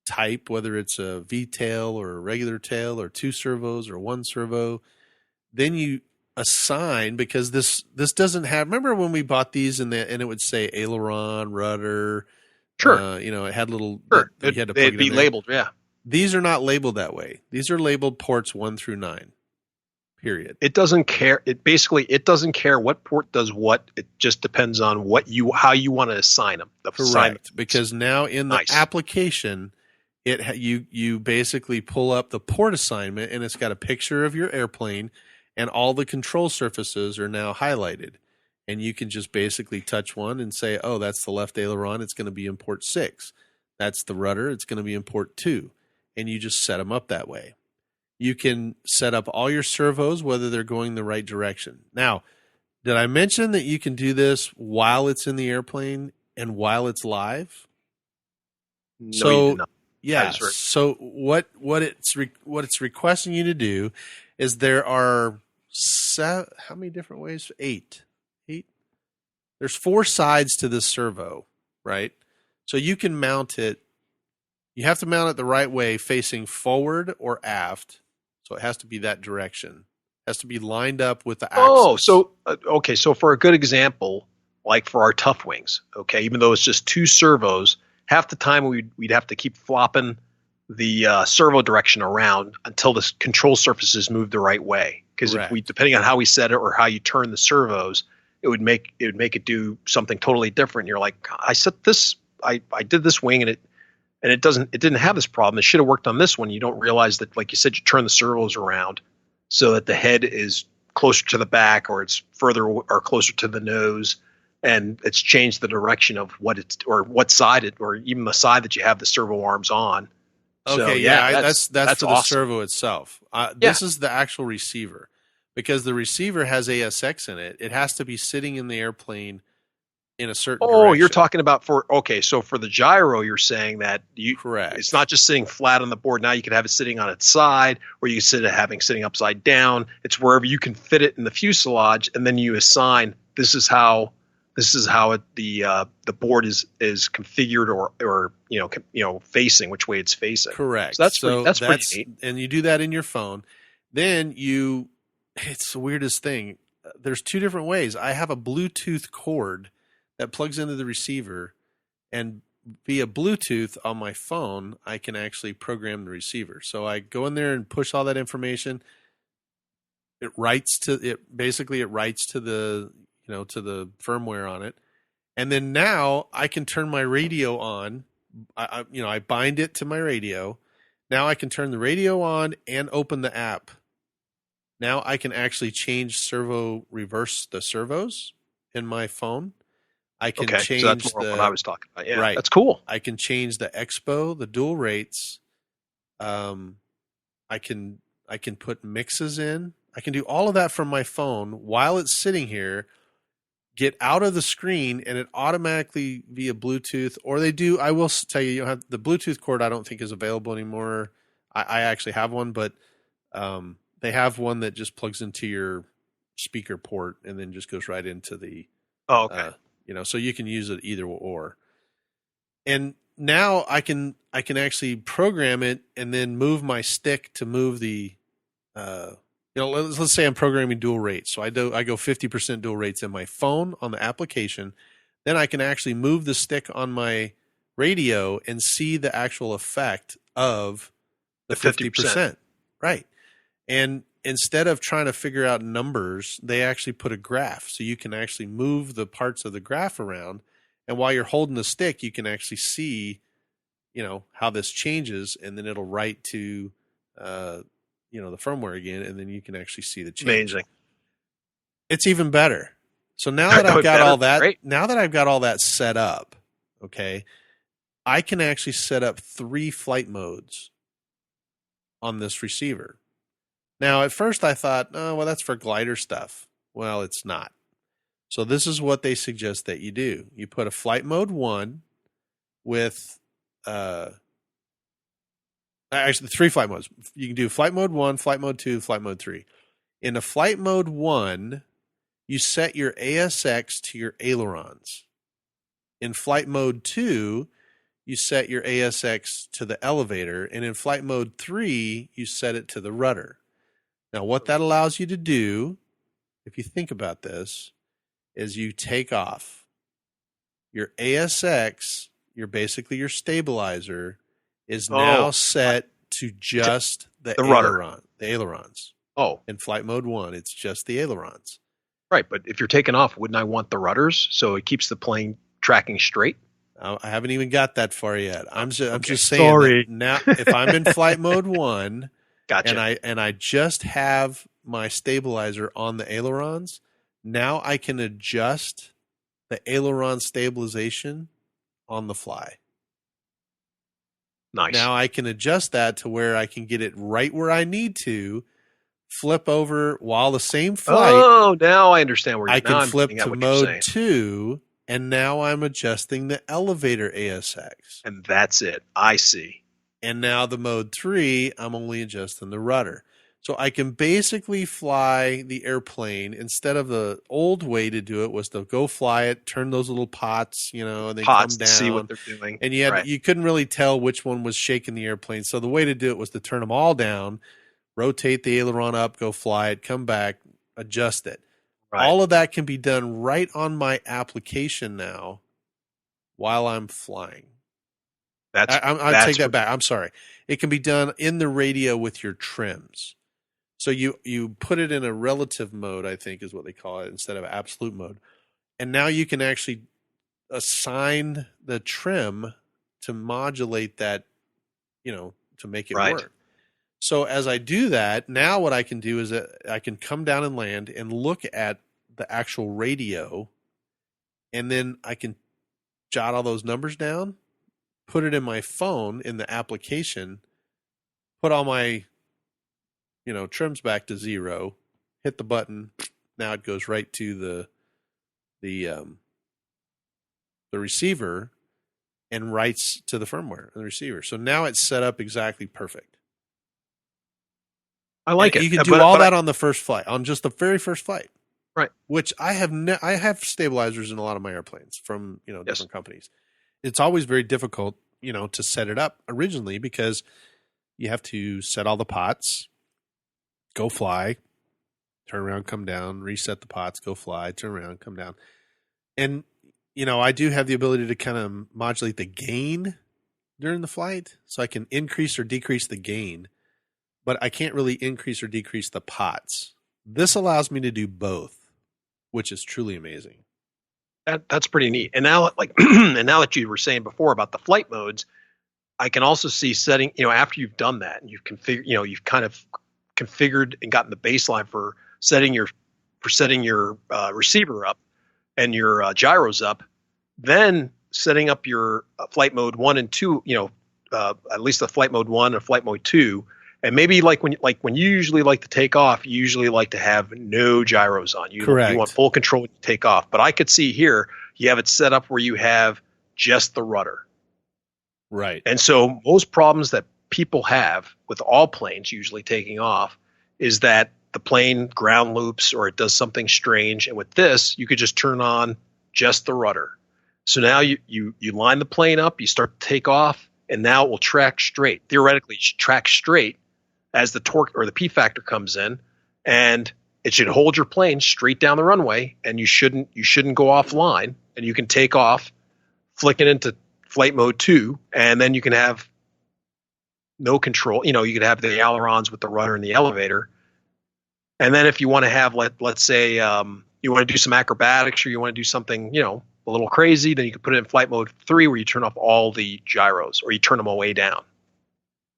type, whether it's a V-tail or a regular tail or 2 servos or 1 servo. Then you assign, because this doesn't have, remember when we bought these and it would say aileron, rudder. Sure. It had little, sure. They'd be labeled. Yeah. These are not labeled that way. These are labeled ports 1 through 9. Period. It doesn't care. It doesn't care what port does what. It just depends on how you want to assign them. Correct. Because now in the application, you basically pull up the port assignment, and it's got a picture of your airplane, and all the control surfaces are now highlighted. And you can just basically touch one and say, "Oh, that's the left aileron. It's going to be in port 6. That's the rudder. It's going to be in port 2." and you just set them up that way. You can set up all your servos, whether they're going the right direction. Now, did I mention that you can do this while it's in the airplane and while it's live? No, you did not. Yeah. So what it's requesting you to do is there are how many different ways? Eight. There's 4 sides to this servo, right? So you can mount it. You have to mount it the right way, facing forward or aft. So it has to be that direction. It has to be lined up with the axis. Oh, so okay. So for a good example, like for our Tough Wings, okay, even though it's just 2 servos, half the time we'd have to keep flopping the servo direction around until the control surfaces move the right way. Because if depending on how we set it or how you turn the servos, it would make it do something totally different. You're like, I set this, I did this wing and it didn't have this problem. It should have worked on this one. You don't realize that, like you said, you turn the servos around so that the head is closer to the back, or it's further or closer to the nose, and it's changed the direction of what side it, or even the side that you have the servo arms on. Okay, so, that's for awesome. the servo itself. This is the actual receiver. Because the receiver has ASX in it, it has to be sitting in the airplane in a certain direction. Oh, you're talking about so for the gyro, you're saying that correct. It's not just sitting flat on the board. Now you can have it sitting on its side, or you can sitting upside down. It's wherever you can fit it in the fuselage, and then you assign this is how the board is configured or facing, which way it's facing. Correct. So that's pretty neat. And you do that in your phone. Then it's the weirdest thing. There's 2 different ways. I have a Bluetooth cord that plugs into the receiver, and via Bluetooth on my phone, I can actually program the receiver. So I go in there and push all that information. It writes to the to the firmware on it. And then now I can turn my radio on. I bind it to my radio. Now I can turn the radio on and open the app. Now I can actually reverse the servos in my phone. I can change so that's more what I was talking about. Yeah, right. That's cool. I can change the expo, the dual rates. I can put mixes in. I can do all of that from my phone while it's sitting here. Get out of the screen, and it automatically via Bluetooth, or they do. I will tell you, have the Bluetooth cord. I don't think is available anymore. I actually have one, but they have one that just plugs into your speaker port and then just goes right into the. Oh, okay. So you can use it either or. And now I can actually program it and then move my stick to move the. Let's say I'm programming dual rates. So I go 50% dual rates in my phone on the application. Then I can actually move the stick on my radio and see the actual effect of the 50%. Right. And instead of trying to figure out numbers, they actually put a graph. So you can actually move the parts of the graph around. And while you're holding the stick, you can actually see, how this changes. And then it'll write to, the firmware again. And then you can actually see the change. Amazing. It's even better. So now that I've got all that set up, okay, I can actually set up 3 flight modes on this receiver. Now, at first I thought, oh, well, that's for glider stuff. Well, it's not. So this is what they suggest that you do. You put a flight mode 1 with, actually 3 flight modes. You can do flight mode 1, flight mode 2, flight mode 3. In the flight mode 1, you set your ASX to your ailerons. In flight mode 2, you set your ASX to the elevator. And in flight mode 3, you set it to the rudder. Now, what that allows you to do, if you think about this, is you take off. Your ASX, basically your stabilizer, is now set to just the aileron, the ailerons. Oh. In flight mode 1, it's just the ailerons. Right, but if you're taking off, wouldn't I want the rudders so it keeps the plane tracking straight? I haven't even got that far yet. I'm just saying. Sorry. Now, if I'm in flight mode 1, gotcha. and I just have my stabilizer on the ailerons, now I can adjust the aileron stabilization on the fly. Nice. Now I can adjust that to where I can get it right where I need to, flip over while the same flight. Oh, now I understand where you're I can I'm flip getting at to what you're mode saying. 2, and now I'm adjusting the elevator ASX. And that's it. I see. And now the mode 3, I'm only adjusting the rudder. So I can basically fly the airplane instead of the old way to do it was to go fly it, turn those little pots, and then Pots come down. to see what they're doing. And Right. you couldn't really tell which one was shaking the airplane. So the way to do it was to turn them all down, rotate the aileron up, go fly it, come back, adjust it. Right. All of that can be done right on my application now while I'm flying. I take that back. I'm sorry. It can be done in the radio with your trims. So you put it in a relative mode, I think is what they call it, instead of absolute mode. And now you can actually assign the trim to modulate that, to make it Right. work. So as I do that, now what I can do is that I can come down and land and look at the actual radio, and then I can jot all those numbers down, put it in my phone in the application, put all my trims back to 0, hit the button. Now it goes right to the receiver and writes to the firmware of the receiver. So now it's set up exactly perfect. I like and it. You can do all that on the first flight, on just the very first flight. Right. Which I have stabilizers in a lot of my airplanes from Yes. different companies. It's always very difficult, to set it up originally because you have to set all the pots, go fly, turn around, come down, reset the pots, go fly, turn around, come down. And, I do have the ability to kind of modulate the gain during the flight. So I can increase or decrease the gain, but I can't really increase or decrease the pots. This allows me to do both, which is truly amazing. That's pretty neat. And now, and now that you were saying before about the flight modes, I can also see setting. After you've done that and you've configured, you've kind of configured and gotten the baseline for setting your receiver up and your gyros up, then setting up your flight mode 1 and 2. At least the flight mode 1 and flight mode 2. And maybe when you usually like to take off, you usually like to have no gyros on. Correct. You want full control when you take off. But I could see here you have it set up where you have just the rudder. Right. And so most problems that people have with all planes usually taking off is that the plane ground loops or it does something strange. And with this, you could just turn on just the rudder. So now you line the plane up, you start to take off, and now it will track straight. Theoretically, it should track straight as the torque or the P factor comes in, and it should hold your plane straight down the runway, and you shouldn't go offline, and you can take off, flick it into flight mode 2, and then you can have no control. You can have the ailerons with the rudder and the elevator. And then if you want to have, let's say you want to do some acrobatics or you want to do something, a little crazy, then you can put it in flight mode 3 where you turn off all the gyros or you turn them way down.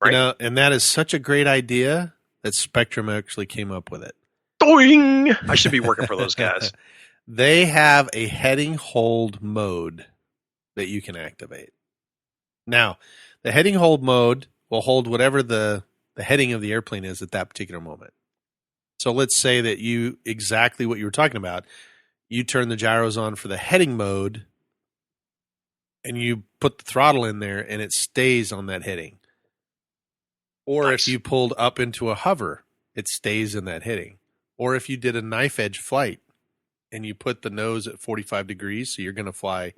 Right. And that is such a great idea that Spectrum actually came up with it. Doing! I should be working for those guys. They have a heading hold mode that you can activate. Now, the heading hold mode will hold whatever the heading of the airplane is at that particular moment. So let's say that exactly what you were talking about, you turn the gyros on for the heading mode and you put the throttle in there and it stays on that heading. Or Nice. If you pulled up into a hover, it stays in that heading. Or if you did a knife edge flight and you put the nose at 45 degrees, so you're going to fly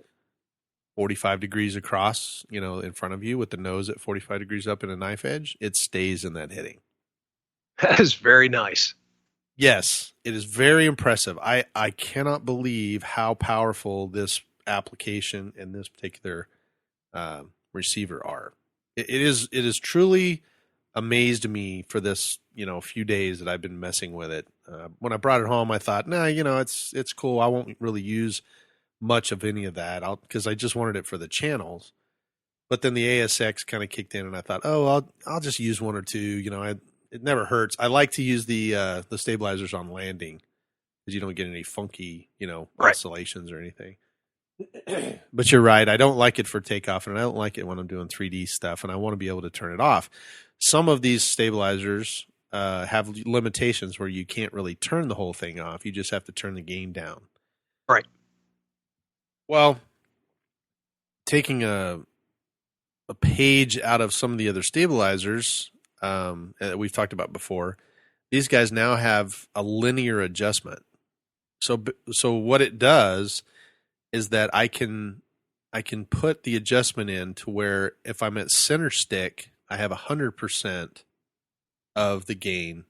45 degrees across, in front of you with the nose at 45 degrees up in a knife edge, it stays in that heading. That is very nice. Yes, it is very impressive. I cannot believe how powerful this application and this particular receiver are. It is truly amazed me for this few days that I've been messing with it. When I brought it home, I thought, it's cool. I won't really use much of any of that because I just wanted it for the channels. But then the ASX kind of kicked in, and I thought, I'll just use one or two. It never hurts. I like to use the stabilizers on landing because you don't get any funky, Right. oscillations or anything. But you're right. I don't like it for takeoff, and I don't like it when I'm doing 3D stuff, and I want to be able to turn it off. Some of these stabilizers have limitations where you can't really turn the whole thing off. You just have to turn the gain down. Right. Well, taking a page out of some of the other stabilizers that we've talked about before, these guys now have a linear adjustment. So what it does is that I can put the adjustment in to where if I'm at center stick, I have 100% of the gain.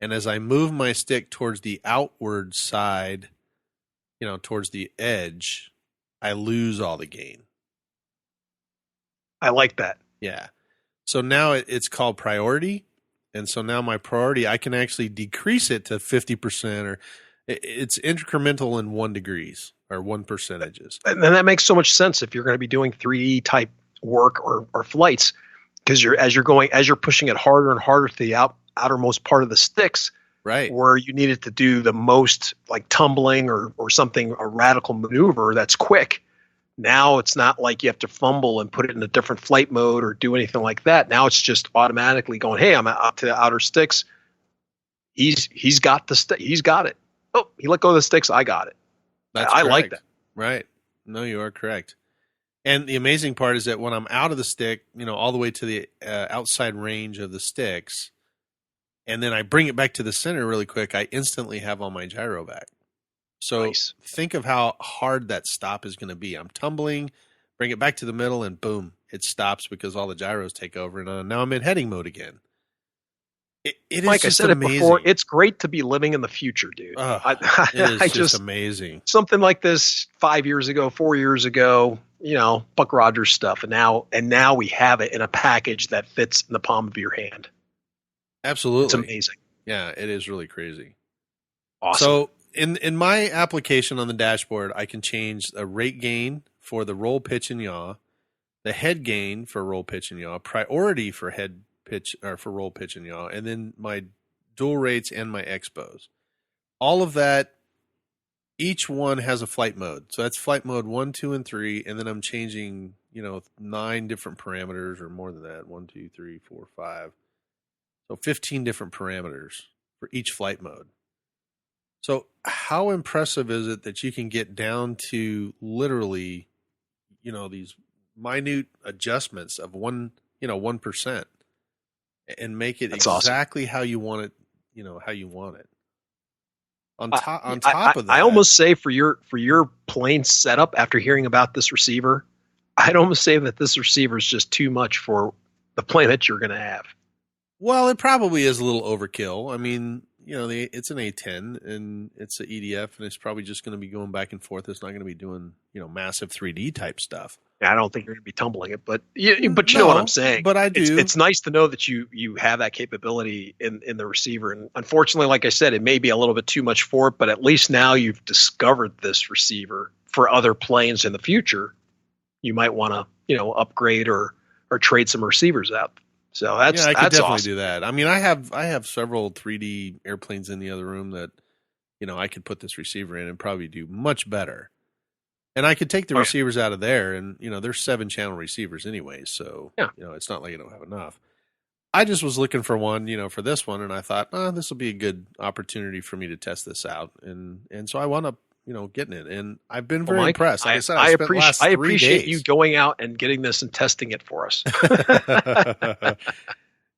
And as I move my stick towards the outward side, towards the edge, I lose all the gain. I like that. Yeah. So now it's called priority. And so now my priority, I can actually decrease it to 50%, or it's incremental in 1 degrees or 1 percentages. And that makes so much sense if you're going to be doing 3D type work or flights, because as you're pushing it harder and harder to the outermost part of the sticks, right, where you need it to do the most, like tumbling or something, a radical maneuver that's quick. Now it's not like you have to fumble and put it in a different flight mode or do anything like that. Now it's just automatically going, hey, I'm up to the outer sticks. He's got he's got it. Oh, he let go of the sticks. I got it. I like that. Right. No, you are correct. And the amazing part is that when I'm out of the stick, all the way to the outside range of the sticks, and then I bring it back to the center really quick, I instantly have all my gyro back. So nice. Think of how hard that stop is going to be. I'm tumbling, bring it back to the middle, and boom, it stops because all the gyros take over, and now I'm in heading mode again. It is like just I said amazing. It before, it's great to be living in the future, dude. It is just amazing. Something like this 5 years ago, 4 years ago, Buck Rogers stuff, and now we have it in a package that fits in the palm of your hand. Absolutely. It's amazing. Yeah, it is really crazy. Awesome. So in my application on the dashboard, I can change a rate gain for the roll, pitch, and yaw, the head gain for roll, pitch, and yaw, priority for head pitch or for roll, pitch, and yaw, and then my dual rates and my expos. All of that, each one has a flight mode. So that's flight mode 1, 2, and 3, and then I'm changing, 9 different parameters or more than that. 1, 2, 3, 4, 5. So 15 different parameters for each flight mode. So how impressive is it that you can get down to literally, these minute adjustments of 1% and make it That's exactly awesome. how you want it, how you want it. On top of that, I almost say for your plane setup, after hearing about this receiver, I'd almost say that this receiver is just too much for the plane that you're going to have. Well, it probably is a little overkill. I mean, it's an A10 and it's an EDF, and it's probably just going to be going back and forth. It's not going to be doing, massive 3D type stuff. I don't think you're going to be tumbling it, but you know what I'm saying. But I do. It's nice to know that you have that capability in the receiver. And unfortunately, like I said, it may be a little bit too much for it, but at least now you've discovered this receiver for other planes in the future. You might want to, upgrade or trade some receivers out. So I could definitely awesome. do that. I mean, I have several 3D airplanes in the other room that, I could put this receiver in and probably do much better. And I could take the receivers out of there, and there's 7-channel receivers anyways, so it's not like I don't have enough. I just was looking for one, for this one, and I thought, this will be a good opportunity for me to test this out, and so I wound up, getting it, and I've been very impressed. Like I said, I appreciate you going out and getting this and testing it for us.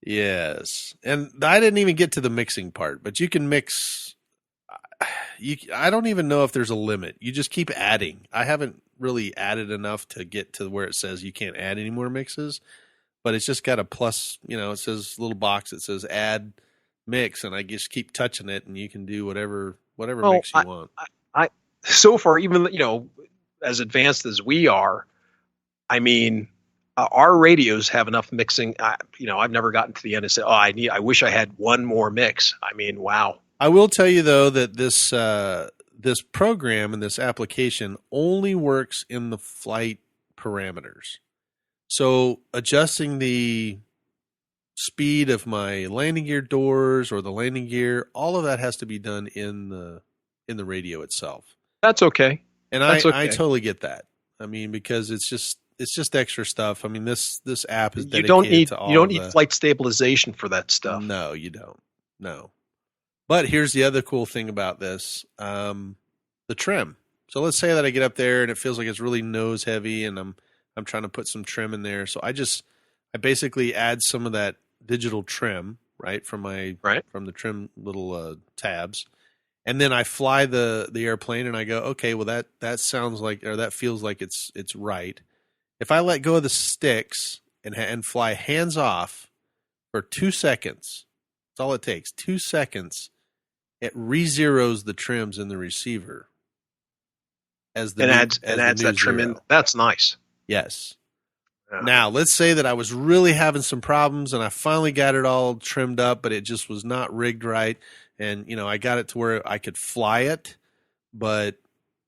Yes, and I didn't even get to the mixing part, but you can mix. I don't even know if there's a limit. You just keep adding. I haven't really added enough to get to where it says you can't add any more mixes, but it's just got a plus, it says little box that says add mix, and I just keep touching it, and you can do whatever mix you want. I so far, even, as advanced as we are, I mean, our radios have enough mixing. I've never gotten to the end and said, I wish I had one more mix. I mean, wow. I will tell you, though, that this program and this application only works in the flight parameters. So adjusting the speed of my landing gear doors or the landing gear, all of that has to be done in the radio itself. That's okay. And That's okay. I totally get that. I mean, because it's just extra stuff. I mean, this app is dedicated to all. You don't need flight stabilization for that stuff. No, you don't. No. But here's the other cool thing about this: the trim. So let's say that I get up there and it feels like it's really nose heavy, and I'm trying to put some trim in there. So I basically add some of that digital trim, right, from the trim little tabs. And then I fly the airplane and I go, okay, well that sounds like, or that feels like it's right. If I let go of the sticks and fly hands off for 2 seconds, that's all it takes. 2 seconds, it re-zeros the trims in the receiver adds that trim in. That's nice. Yes. Now, let's say that I was really having some problems and I finally got it all trimmed up, but it just was not rigged right. And, I got it to where I could fly it, but,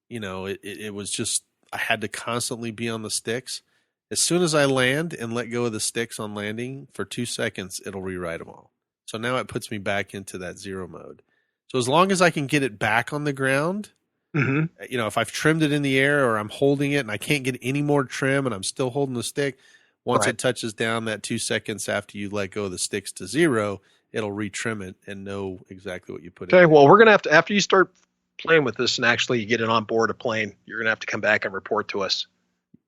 it was just, I had to constantly be on the sticks. As soon as I land and let go of the sticks on landing for 2 seconds, it'll rewrite them all. So now it puts me back into that zero mode. So as long as I can get it back on the ground, if I've trimmed it in the air or I'm holding it and I can't get any more trim and I'm still holding the stick, once it touches down that 2 seconds after you let go of the sticks to zero, it'll retrim it and know exactly what you put in. Okay, well, we're going to have to, after you start playing with this and actually get it on board a plane, you're going to have to come back and report to us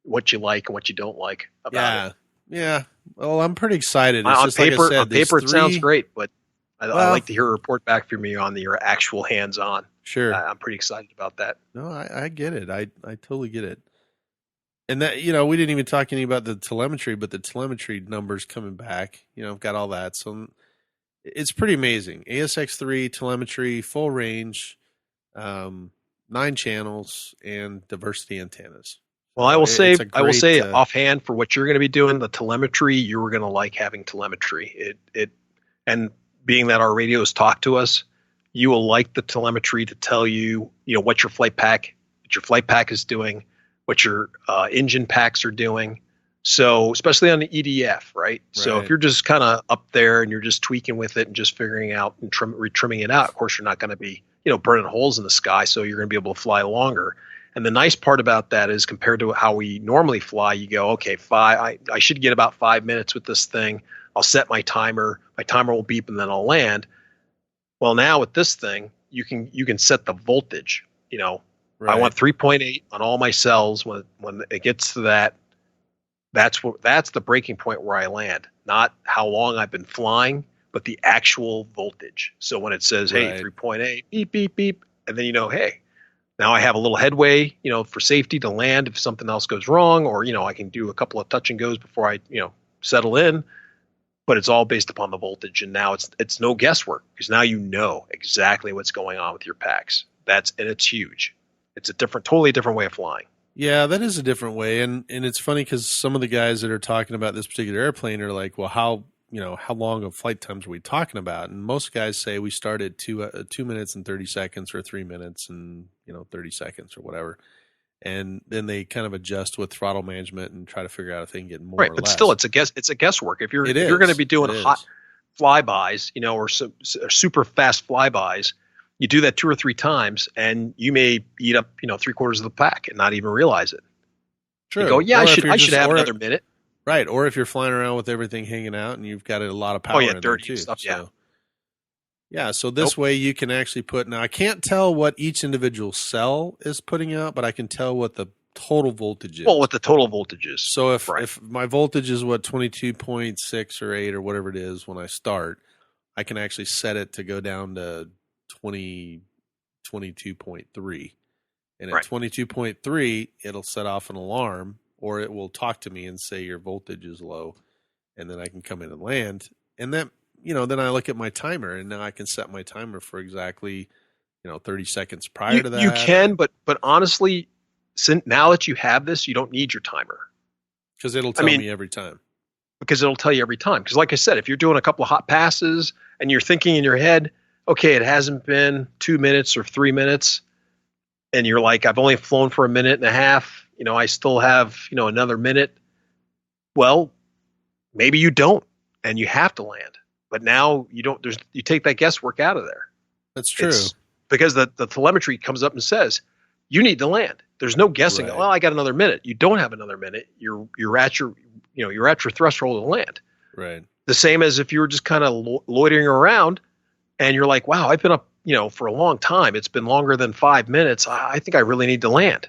what you like and what you don't like about it. Yeah. Well, I'm pretty excited. On paper, it sounds great, but I like to hear a report back from you on your actual hands-on. Sure. I'm pretty excited about that. No, I get it. I totally get it. And that, we didn't even talk any about the telemetry, but the telemetry numbers coming back, I've got all that. So it's pretty amazing. ASX3 telemetry, full range, 9 channels, and diversity antennas. Well, I will say offhand, for what you're going to be doing, the telemetry, you're going to like having telemetry. And being that our radios talk to us, you will like the telemetry to tell you, what your flight pack is doing, what your engine packs are doing. So, especially on the EDF, right? So if you're just kind of up there and you're just tweaking with it and just figuring out and retrimming it out, of course, you're not going to be, burning holes in the sky. So you're going to be able to fly longer. And the nice part about that is, compared to how we normally fly, you go, okay, I should get about 5 minutes with this thing. I'll set my timer. My timer will beep and then I'll land. Well, now with this thing, you can set the voltage. I want 3.8 on all my cells. When it gets to that, that's the breaking point where I land. Not how long I've been flying, but the actual voltage. So when it says, hey, 3.8, beep, beep, beep, and then hey, now I have a little headway, for safety to land if something else goes wrong, or, I can do a couple of touch and goes before I, settle in. But it's all based upon the voltage, and now it's no guesswork, because now you know exactly what's going on with your packs. And it's huge. It's a totally different way of flying. Yeah, that is a different way, and it's funny because some of the guys that are talking about this particular airplane are like, well, how long of flight times are we talking about? And most guys say we start at 2 minutes and 30 seconds, or 3 minutes and 30 seconds, or whatever. And then they kind of adjust with throttle management and try to figure out if they can get more. Right, but still, it's a guesswork. If you're going to be doing hot flybys, or super fast flybys, you do that 2 or 3 times, and you may eat up 3/4 of the pack and not even realize it. True. You go, yeah, I should have another minute. Right, or if you're flying around with everything hanging out and you've got a lot of power in there too. Stuff, So this way you can actually put. Now I can't tell what each individual cell is putting out, but I can tell what the total voltage is. Well, what the total voltage is. So if my voltage is 22.6 or 8 or whatever it is when I start, I can actually set it to go down to 22.3. And at 22.3, it'll set off an alarm, or it will talk to me and say your voltage is low, and then I can come in and land. And then then I look at my timer, and now I can set my timer for exactly 30 seconds prior to that. You can, but honestly, now that you have this, you don't need your timer, because it'll tell me every time. Because it'll tell you every time. Because like I said, if you're doing a couple of hot passes and you're thinking in your head, okay, it hasn't been 2 minutes or 3 minutes, and you're like, I've only flown for a minute and a half, I still have another minute. Well, maybe you don't, and you have to land. But now you don't. You take that guesswork out of there. That's true. Because the telemetry comes up and says you need to land. There's no guessing. Right. Well, I got another minute. You don't have another minute. You're at your threshold to land. Right. The same as if you were just kind of loitering around and you're like, wow, I've been up, for a long time. It's been longer than 5 minutes. I think I really need to land.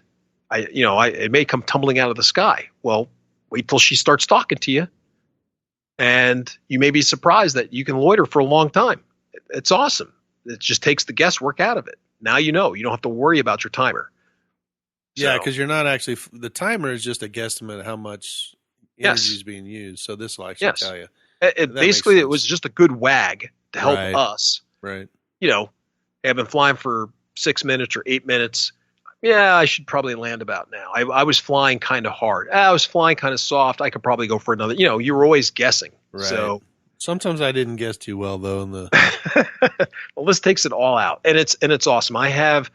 It may come tumbling out of the sky. Well, wait till she starts talking to you, and you may be surprised that you can loiter for a long time. It's awesome. It just takes the guesswork out of it. Now you don't have to worry about your timer. Yeah, because you're not actually – the timer is just a guesstimate of how much energy is being used. So this will actually tell you. Basically, it was just a good wag to help us. Right. I've been flying for 6 minutes or 8 minutes. Yeah, I should probably land about now. I was flying kind of hard. I was flying kind of soft. I could probably go for another. You were always guessing. Right. So sometimes I didn't guess too well though. Well, this takes it all out, and it's awesome. I have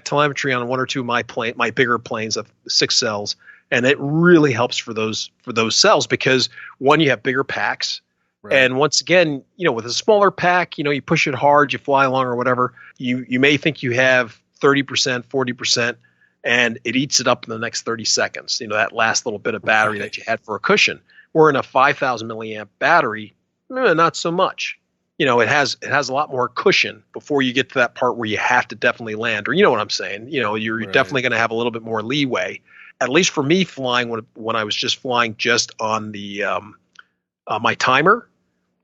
telemetry on one or two of my bigger planes of 6 cells, and it really helps for those cells because one, you have bigger packs. Right. And once again, with a smaller pack, you push it hard, you fly along or whatever, you may think you have 30%, 40%, and it eats it up in the next 30 seconds. That last little bit of battery that you had for a cushion. Where in a 5,000 milliamp battery, not so much. It has a lot more cushion before you get to that part where you have to definitely land, or you know what I'm saying. You're definitely going to have a little bit more leeway. At least for me, flying when I was just flying just on the my timer,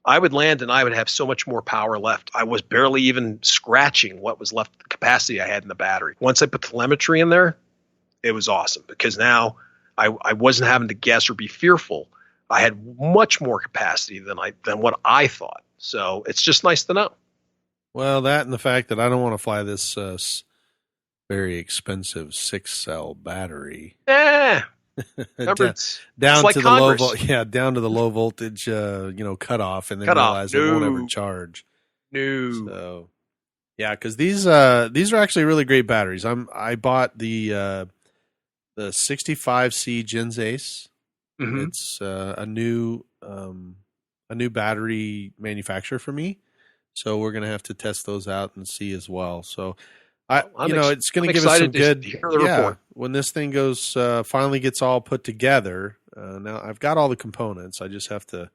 I would land and I would have so much more power left. I was barely even scratching what was left, the capacity I had in the battery. Once I put telemetry in there, it was awesome because now I wasn't having to guess or be fearful. I had much more capacity than what I thought. So it's just nice to know. Well, that and the fact that I don't want to fly this very expensive 6-cell battery. Remember, down like to Congress. down to the low voltage, cutoff, and then realize it won't ever charge. No. So, yeah, because these are actually really great batteries. I bought the 65C Gens Ace. Mm-hmm. It's a new battery manufacturer for me, so we're gonna have to test those out and see as well. So. It's going to give us some good. Report. When this thing goes, finally gets all put together. Now I've got all the components. I just have to,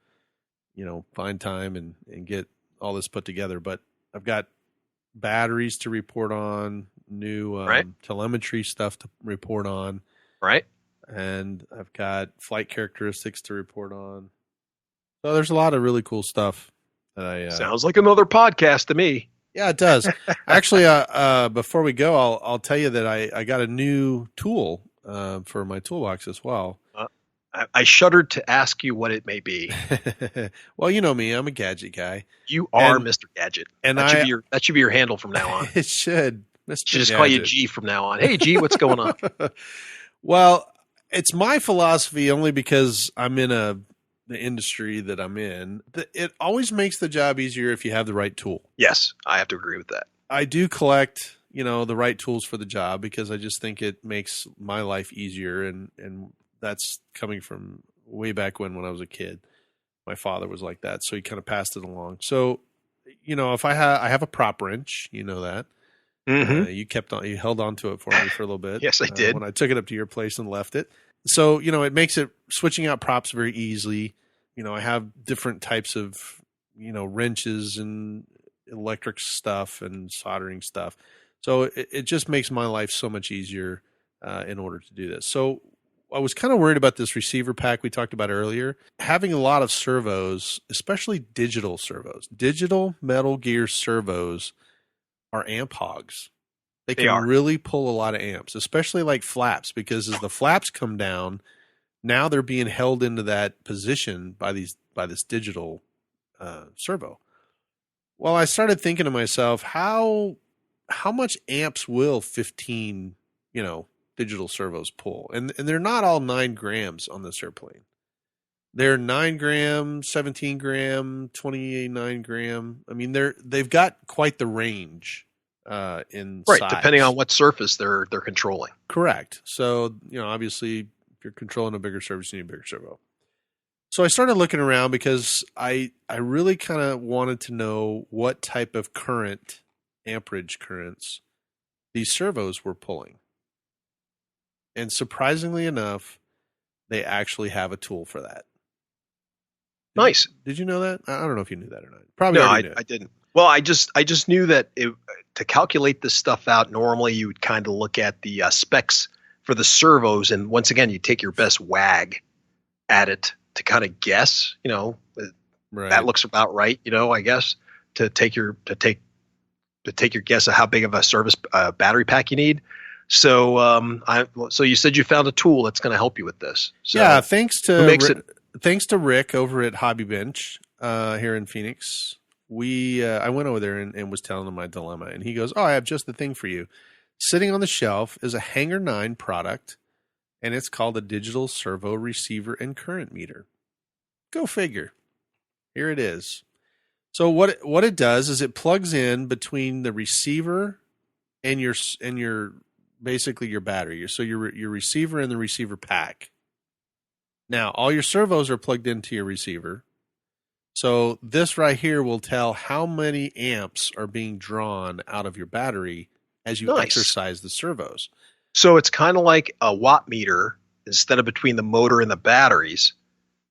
find time and get all this put together. But I've got batteries to report on, new telemetry stuff to report on, right? And I've got flight characteristics to report on. So there's a lot of really cool stuff that I. Sounds like another podcast to me. Yeah, it does. Actually, before we go, I'll tell you that I got a new tool for my toolbox as well. I shuddered to ask you what it may be. Well, you know me; I'm a gadget guy. You are Mr. Gadget, and that should be your handle from now on. It should. Mr. Should just call you G from now on. Hey, G, what's going on? Well, it's my philosophy only because I'm in the industry that I'm in. It always makes the job easier if you have the right tool. Yes, I have to agree with that. I do collect, the right tools for the job because I just think it makes my life easier, and that's coming from way back when I was a kid. My father was like that, so he kind of passed it along. So, if I have a prop wrench, that. Mm-hmm. You held on to it for me for a little bit. Yes, I did. When I took it up to your place and left it. So, it makes it switching out props very easily. I have different types of, wrenches and electric stuff and soldering stuff. So it just makes my life so much easier in order to do this. So I was kind of worried about this receiver pack we talked about earlier. Having a lot of servos, especially digital servos, digital Metal Gear servos are amp hogs. They can really pull a lot of amps, especially like flaps, because as the flaps come down, now they're being held into that position by this digital servo. Well, I started thinking to myself, how much amps will 15, digital servos pull? And they're not all 9 grams on this airplane. They're 9 gram, 17 gram, 29 gram. I mean, they've got quite the range in size. Depending on what surface they're controlling. Correct. So, obviously, if you're controlling a bigger surface, you need a bigger servo. So I started looking around because I really kind of wanted to know what type of amperage currents these servos were pulling. And surprisingly enough, they actually have a tool for that. Nice. Did you know that? I don't know if you knew that or not. Probably No, already knew it. I didn't. Well, I just knew that to calculate this stuff out, normally you would kind of look at the specs for the servos, and once again, you take your best wag at it to kind of guess. Right. That looks about right. I guess to take your guess of how big of a service battery pack you need. So, so you said you found a tool that's going to help you with this. So yeah, thanks to Rick over at Hobby Bench here in Phoenix. I went over there and was telling him my dilemma, and he goes, "Oh, I have just the thing for you. Sitting on the shelf is a Hanger 9 product, and it's called a digital servo receiver and current meter. Go figure. Here it is. So what it does is it plugs in between the receiver and your basically your battery. So your receiver and the receiver pack. Now, all your servos are plugged into your receiver. So this right here will tell how many amps are being drawn out of your battery as you exercise the servos. So it's kind of like a watt meter instead of between the motor and the batteries.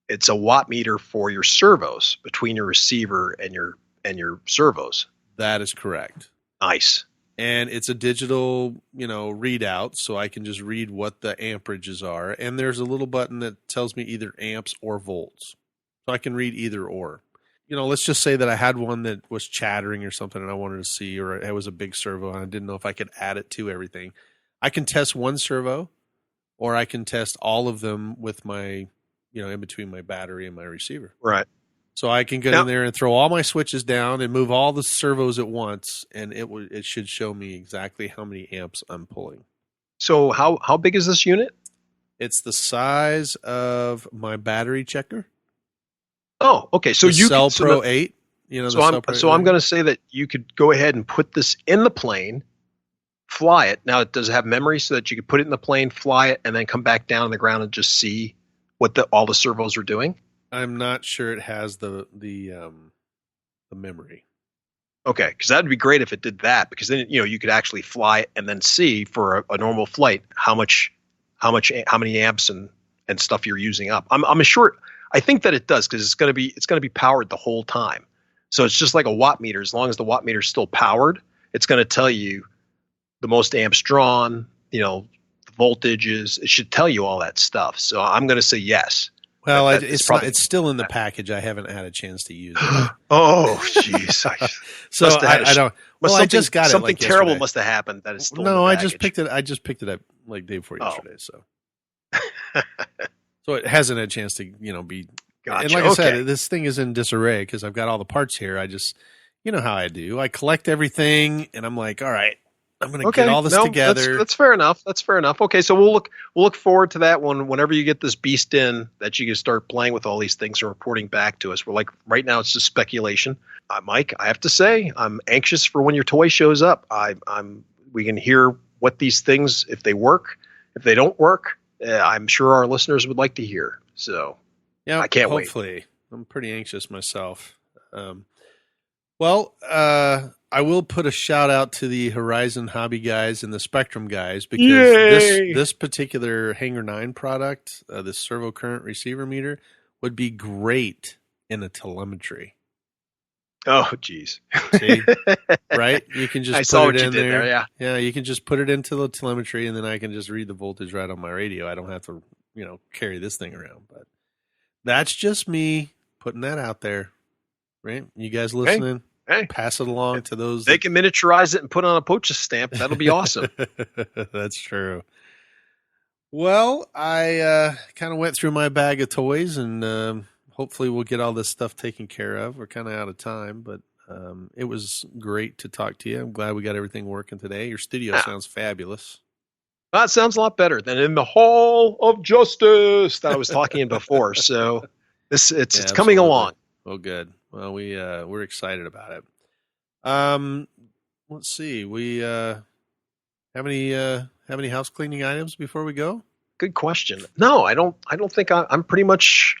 It's a watt meter for your servos between your receiver and your servos. That is correct. Nice. And it's a digital, readout, so I can just read what the amperages are. And there's a little button that tells me either amps or volts. So I can read either or. Let's just say that I had one that was chattering or something and I wanted to see, or it was a big servo and I didn't know if I could add it to everything. I can test one servo, or I can test all of them with my, in between my battery and my receiver. Right. So I can get in there and throw all my switches down and move all the servos at once, and it should show me exactly how many amps I'm pulling. So how big is this unit? It's the size of my battery checker. Oh, okay. So you Cell Pro 8. I'm going to say that you could go ahead and put this in the plane, fly it. Now, does it have memory so that you could put it in the plane, fly it, and then come back down on the ground and just see what all the servos are doing? I'm not sure it has the memory. Okay, because that'd be great if it did that, because then you could actually fly it and then see for a normal flight how many amps and stuff you're using up. I'm sure. I think that it does, because it's going to be powered the whole time. So it's just like a watt meter. As long as the watt meter is still powered, it's going to tell you the most amps drawn. The voltages. It should tell you all that stuff. So I'm going to say yes. Well, it's still in the package. I haven't had a chance to use it. Oh, jeez. So I don't. Well, I just got it. Something terrible must have happened. That is still. No, in the package. I just picked it up like day before yesterday. So, so it hasn't had a chance to be. Gotcha. And like I said, this thing is in disarray because I've got all the parts here. I just, how I do. I collect everything, and I'm like, all right. I'm going to get all this together. That's fair enough. That's fair enough. Okay, so we'll look forward to that one whenever you get this beast in, that you can start playing with all these things and reporting back to us. We're like, right now it's just speculation. Mike, I have to say, I'm anxious for when your toy shows up. We can hear what these things, if they work, if they don't work. I'm sure our listeners would like to hear. So yeah, I can't wait. Hopefully, I'm pretty anxious myself. I will put a shout out to the Horizon Hobby guys and the Spectrum guys, because this particular Hanger 9 product, this servo current receiver meter, would be great in a telemetry. Oh, geez. See? Right? You can just put it in there. Yeah, you can just put it into the telemetry, and then I can just read the voltage right on my radio. I don't have to, carry this thing around. But that's just me putting that out there. Right? You guys listening? Hey, pass it along to those. They can miniaturize it and put on a POCHA stamp. That'll be awesome. That's true. Well, I kind of went through my bag of toys, and hopefully we'll get all this stuff taken care of. We're kind of out of time, but it was great to talk to you. I'm glad we got everything working today. Your studio sounds fabulous. That sounds a lot better than in the Hall of Justice that I was talking in before. So it's coming along. Oh, good. Well, we're excited about it. Let's see. We have any house cleaning items before we go? Good question. No, I don't think I'm pretty much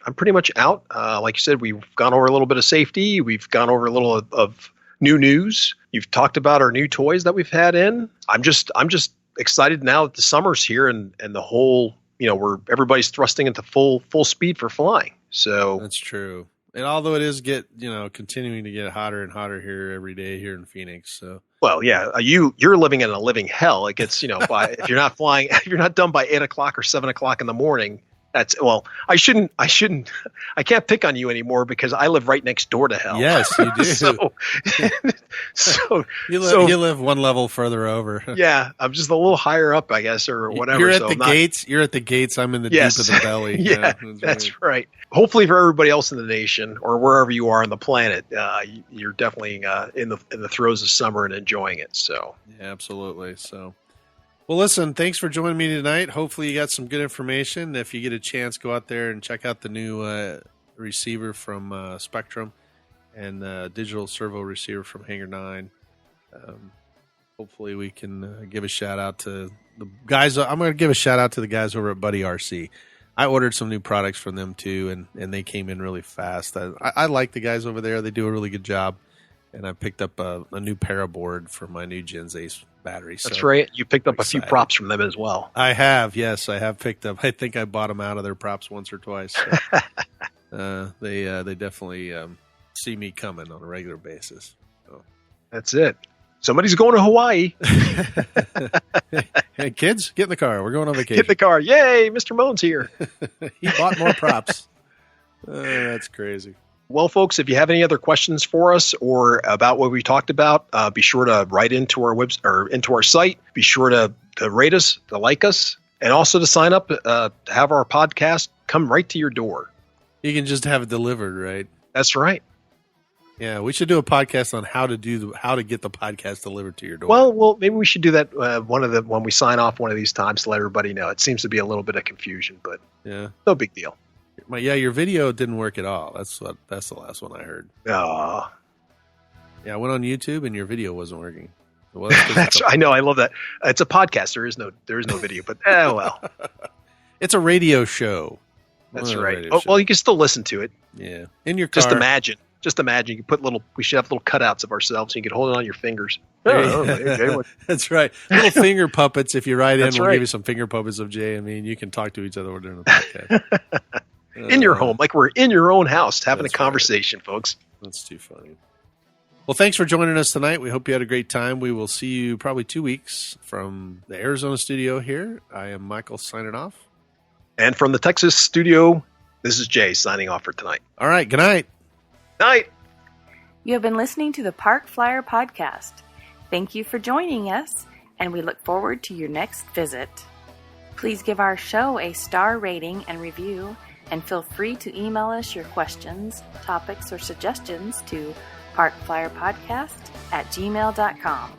out. Like you said, we've gone over a little bit of safety. We've gone over a little of new news. You've talked about our new toys that we've had in. I'm just excited now that the summer's here and the whole, where everybody's thrusting into full speed for flying. So that's true. And although it is continuing to get hotter and hotter here every day here in Phoenix. So, well, yeah, you're living in a living hell. It gets, if you're not flying, if you're not done by 8 o'clock or 7 o'clock in the morning, I can't pick on you anymore because I live right next door to hell. Yes, you do. so you live one level further over. Yeah, I'm just a little higher up, I guess, or whatever. You're at the gates. You're at the gates. I'm in the deep of the belly. Yeah, that's right. Hopefully, for everybody else in the nation or wherever you are on the planet, you're definitely in the throes of summer and enjoying it. So, yeah, absolutely. So. Well, listen, thanks for joining me tonight. Hopefully you got some good information. If you get a chance, go out there and check out the new receiver from Spectrum and digital servo receiver from Hangar 9. Hopefully we can give a shout-out to the guys. I'm going to give a shout-out to the guys over at Buddy RC. I ordered some new products from them, too, and they came in really fast. I like the guys over there. They do a really good job. And I picked up a new paraboard for my new Gens Ace battery. So that's right. You picked up a few props from them as well. I have, yes. I have picked up. I think I bought them out of their props once or twice. So, they definitely see me coming on a regular basis. So. That's it. Somebody's going to Hawaii. Hey, kids, get in the car. We're going on vacation. Get in the car. Yay, Mr. Moan's here. He bought more props. That's crazy. Well, folks, if you have any other questions for us or about what we talked about, be sure to write into our website or into our site. Be sure to rate us, to like us, and also to sign up to have our podcast come right to your door. You can just have it delivered, right? That's right. Yeah, we should do a podcast on how to get the podcast delivered to your door. Well, maybe we should do that when we sign off one of these times to let everybody know. It seems to be a little bit of confusion, but yeah, no big deal. Your video didn't work at all. That's the last one I heard. Oh. Yeah, I went on YouTube and your video wasn't working. Well, I know. I love that. It's a podcast. There is no video, but well. It's a radio show. That's right. Well, you can still listen to it. Yeah. In your car. Just imagine. You can we should have little cutouts of ourselves so you can hold it on your fingers. That's right. Little finger puppets. If you write in, we'll give you some finger puppets of Jay and me, and you can talk to each other during the podcast. In your home, like we're in your own house having a conversation, folks. That's too funny. Well, thanks for joining us tonight. We hope you had a great time. We will see you probably 2 weeks from the Arizona studio here. I am Michael signing off. And from the Texas studio, this is Jay signing off for tonight. All right. Good night. Night. You have been listening to the Park Flyer Podcast. Thank you for joining us, and we look forward to your next visit. Please give our show a star rating and review, and feel free to email us your questions, topics, or suggestions to parkflyerpodcast@gmail.com.